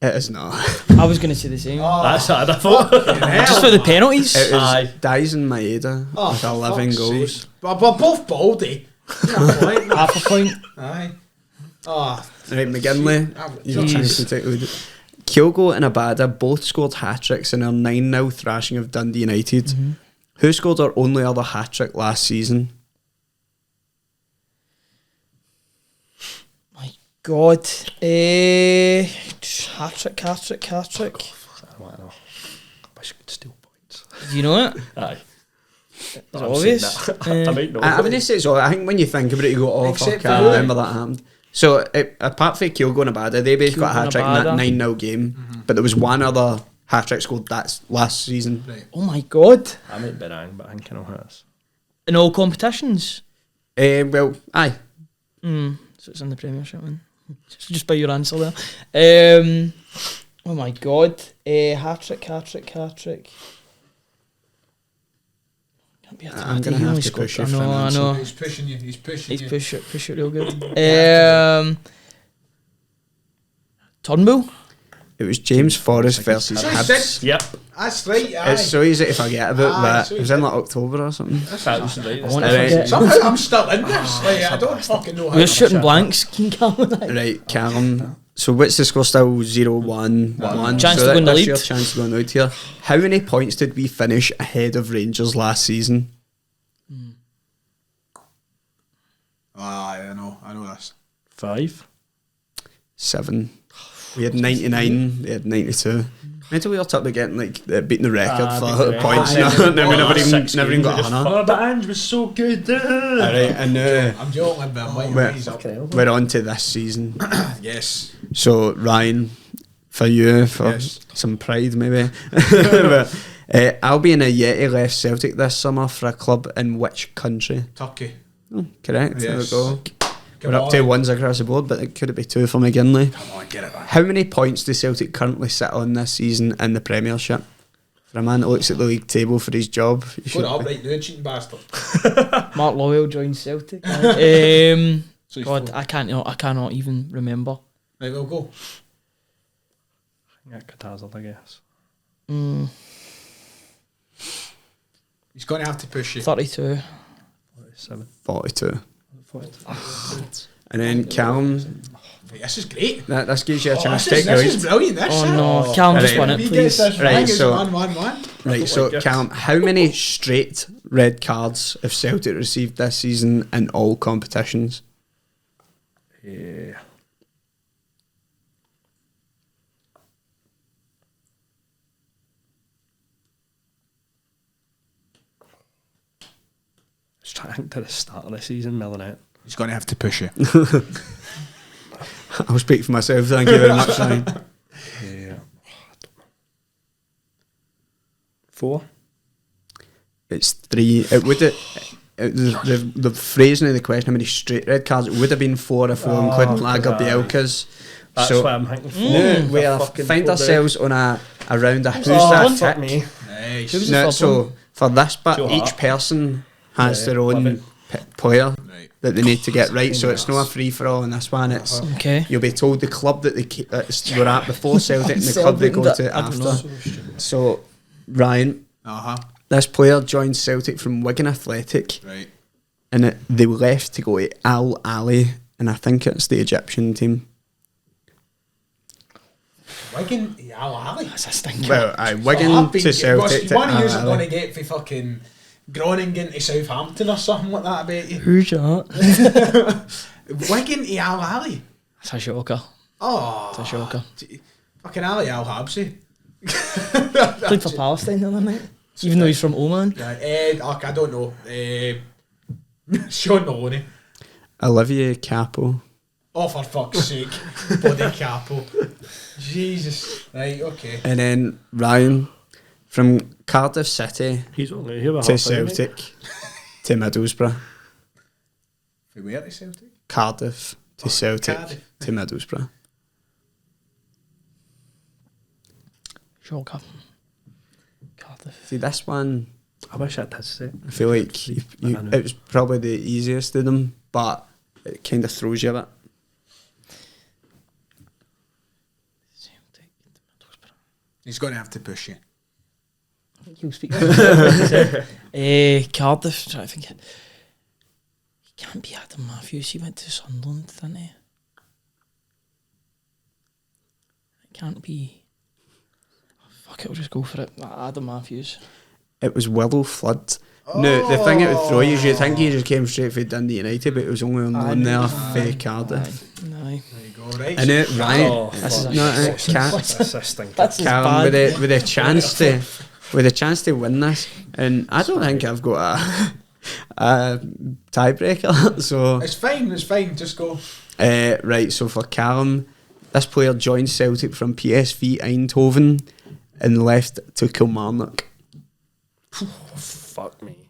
It is not. I was going to say the same. That's what I thought. Just for the penalties. It was Aye. Dyson Maeda with 11 fuck's goals. sake. But both baldy. Half a point. Aye. Oh, Right, McGinley, you have a chance to take the lead. Kyogo and Abada both scored hat-tricks in their 9-0 thrashing of Dundee United. Who scored their only other hat-trick last season? My God. Hat-trick. I don't know. I wish I could steal points. Do you know it? Aye. It's I'm obvious. saying that. I might know. I wouldn't say so. I think when you think about it, you go, oh, Except fuck, I for who? remember that happened. So apart from Kyogo and Abada, they both got a hat trick in that 9-0 game. But there was one other hat trick scored that last season. Right. Oh my god! I might be wrong, but I think I know who it is. In all competitions. Well, aye. So it's in the Premiership one. Just by your answer there. Oh my god. Hat trick. Can't be a I'm Taddy. gonna He have only to scored- push you I for an know. answer. He's pushing you. He's push it real good. Turnbull. It was James Forrest versus So Hibs. six. Yep. That's right. Aye. It's so easy to forget about Aye, that. so It was in like October or something. That was right. I want to Alright. forget. Somehow I'm still in this. Like, I don't fucking know how. We're shooting blanks. Can Calum? Right, Calum. So what's the score still? 0-1. 1. Chance so to go in the that's lead. your chance to go in the lead here. How many points did we finish ahead of Rangers last season? I know this. 5. 7. We had 99. They had 92. Until we were talking about getting beating the record for beating the points. record. No, we never Six even games, got we just 100. but Ange was so good. Alright, and I'm joking, but I'm Well, like, he's up. we're on to this season. Yes. So Ryan, for you, for Yes. some pride maybe. But, Albion and Yeti left Celtic this summer for a club in which country? Turkey. Correct. Yes. There we go. Come We're up to on. ones across the board, but it could it be 2 for McGinlay? Come on, get it back. How many points do Celtic currently sit on this season in the Premiership? For a man that looks at the league table for his job, he Put should it up be. right now, cheating bastard. Mark Lawwell joined Celtic. So he's God, four. I cannot even remember. Right, we'll go. Yeah, Katazal, I guess. He's going to have to push you. 32. 47. 42. 42. And then Calum, Right, this is great. this gives you a chance to This take the is lead. brilliant. This Oh is. no, Calum just Right. won If it, he gets please. this Right, right, it's so- 1-1-1. Right, so this. Calum, how many straight red cards have Celtic received this season in all competitions? Yeah. Just trying to think to the start of the season, Millonette. He's going to have to push you. I'll speak for myself, thank you very much, Ryan. Yeah. 4. It's 3. The phrasing of the question, how many straight red cards, it would have been 4 if we were including Lager Bielka's. That's So why I'm thinking 4. no, we The are fucking find 4 ourselves on a round of who's Oh, that Fuck tick. me. Nice. Who's No, the so for this bit, Joe each Hart. person has Yeah, their own love it. player Right. that they need to get right. So it's not a free for all in this one. It's Okay. you'll be told the club that they were at before Celtic and the club they go to I don't know. after. So Ryan, Uh-huh. this player joined Celtic from Wigan Athletic, Right. and they left to go to Al Ali, and I think it's the Egyptian team. Wigan, Al Ali. That's a stinker. Well, Wigan I've been to Celtic to one of Al you are going to Ali. get for fucking Groningen to Southampton or something like that, I bet you. Who's that? Wigan to Al Ali. That's a shocker. Oh. That's a shocker. Fucking Ali Al Habsi. Played for Palestine the other night. Even though he's from Oman. I don't know. Sean Maloney. Olivier Capo. Oh, for fuck's sake. Bloody capo. Jesus. Right, okay. And then Ryan, from Cardiff City He's only here to Celtic to Middlesbrough. For where to Celtic? Cardiff to Celtic Cardiff. to Middlesbrough. Shocker. Cardiff. See, this one, I wish I did say. I feel like it was probably the easiest of them, but it kind of throws you a bit. Celtic. Middlesbrough. He's going to have to push you. I think he'll speak. Cardiff. Trying to think. He can't be Adam Matthews. He went to Sunderland, didn't he? It can't be. Oh, fuck it, I'll just go for it. Adam Matthews. It was Willow Flood. No, the thing it would throw you is you'd think he just came straight from Dundee United, but it was only on loan there for Cardiff. Aye. There you go, right? And it, Ryan, Oh, this is fuck. not it, That's a stinker. That's his Calum bad. with a chance to win this, and I don't think I've got a tiebreaker. So It's fine, just go. Right, so for Calum, this player joined Celtic from PSV Eindhoven and left to Kilmarnock. Fuck me.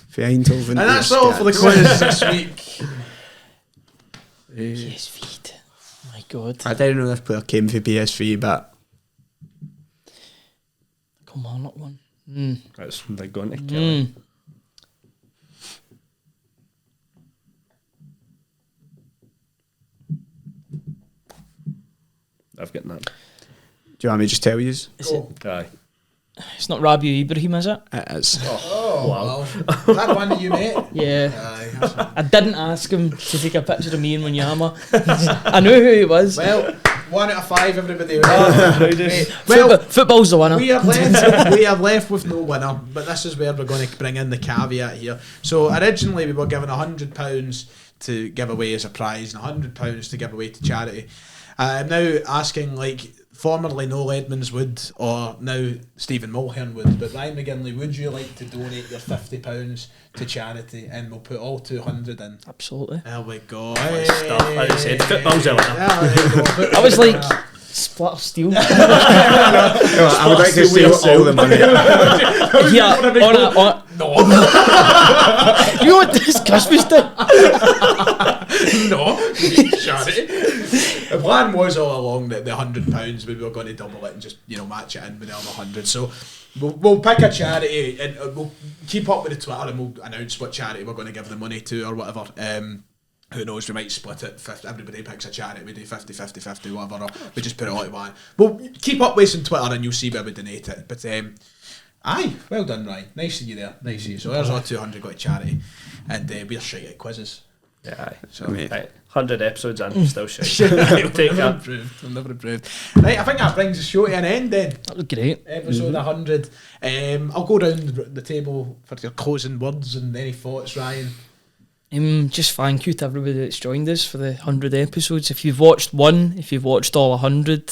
For Eindhoven. And that's all for the quiz this week. PSV. My God. I didn't know this player came for PSV, but Come on, not one. That's they're going to kill it. I've got that. do you want me to just tell you? Is it? Aye. It's not Rabiu Ibrahim, is it? It is. Oh, wow. Is that the one that you met? Yeah. Aye. I didn't ask him to take a picture of me and Wanyama. I knew who he was. Well, 1 out of 5, everybody. Well, football's the winner. we are left with no winner, but this is where we're going to bring in the caveat here. So originally we were given £100 to give away as a prize and £100 to give away to charity. I'm now asking, like, formerly Noel Edmonds would, or now Stephen Mulhern would, but Ryan McGinlay, would you like to donate your £50 to charity? And we'll put all 200 in. Absolutely. There we go. Stuff, like I said, football's the winner. Yeah, there you go. I was like, split or steal. I would like to steal all the money. Yeah, on No. you know what this Christmas day? No, charity. The plan was all along that the £100 we were going to double it and just match it in with the other 100. So we'll pick a charity and we'll keep up with the Twitter and we'll announce what charity we're going to give the money to or whatever. Who knows? We might split it. Everybody picks a charity. We do 50, whatever. Or we just put it all to one. We'll keep up with us on Twitter and you'll see where we donate it. But aye, well done, Ryan. Nice of you there. Nice of you. So there's our 200 got to charity, and we're shite at quizzes. Yeah, aye. So, Right, 100 episodes and still shit. We'll take that. We'll never improved. Right, I think that brings the show to an end then. That was great. Episode 100. I'll go round the table for your closing words and any thoughts, Ryan. Just thank you to everybody that's joined us for the 100 episodes. If you've watched one, if you've watched all 100,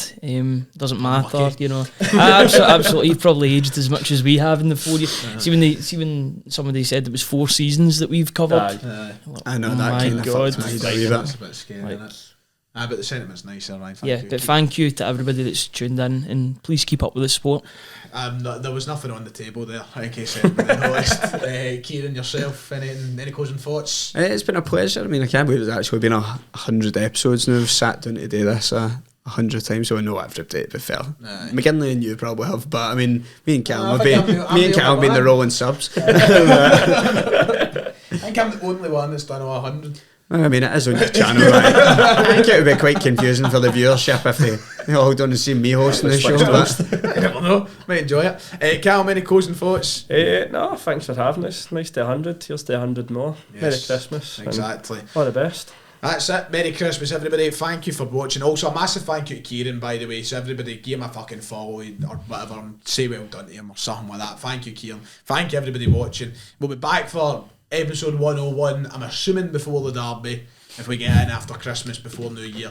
doesn't matter, absolutely. You've probably aged as much as we have in the 4 years. See when somebody said it was 4 seasons that we've covered. I know Oh that my kind of God. fucked me That's a wee a bit. bit scary, isn't it? But the sentiment's nicer, Ryan. Thank you to everybody that's tuned in, and please keep up with the support. There was nothing on the table there, in case anybody noticed. Kieran, yourself, any closing thoughts? It's been a pleasure. I mean, I can't believe it's actually been 100 episodes now. We've sat down to do this 100 times, so I know everybody, to be fair. Aye. McGinley and you probably have, but I mean, me and Calum I have think been, I'm the the only rolling subs. I think I'm the only one that's done all 100. I mean, it is on your channel, right? I think it would be quite confusing for the viewership if they all don't see me hosting the show. But I don't know. Might enjoy it. Calum, any closing thoughts? No, thanks for having us. Nice to 100. Here's to 100 more. Yes, Merry Christmas. Exactly. All the best. That's it. Merry Christmas, everybody. Thank you for watching. Also, a massive thank you to Kieran, by the way. So everybody, give him a fucking follow or whatever, and say well done to him or something like that. Thank you, Kieran. Thank you, everybody watching. We'll be back for episode 101. I'm assuming before the derby, if we get in after Christmas, before New Year,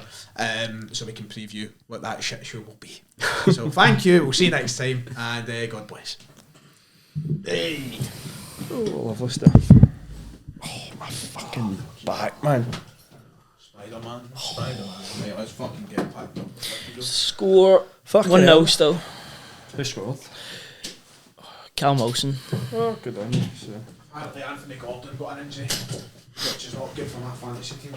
so we can preview what that shit show will be. So thank you. We'll see you next time, and God bless. Hey. Oh, lovely stuff. Oh, my fucking back, man. Spider-Man. Right, let's fucking get packed up. Score Fucking 1-0 hell. still. Who scored? Callum Wilson. Oh, good on you. So. Apparently Anthony Gordon got an injury, which is not good for my fantasy team.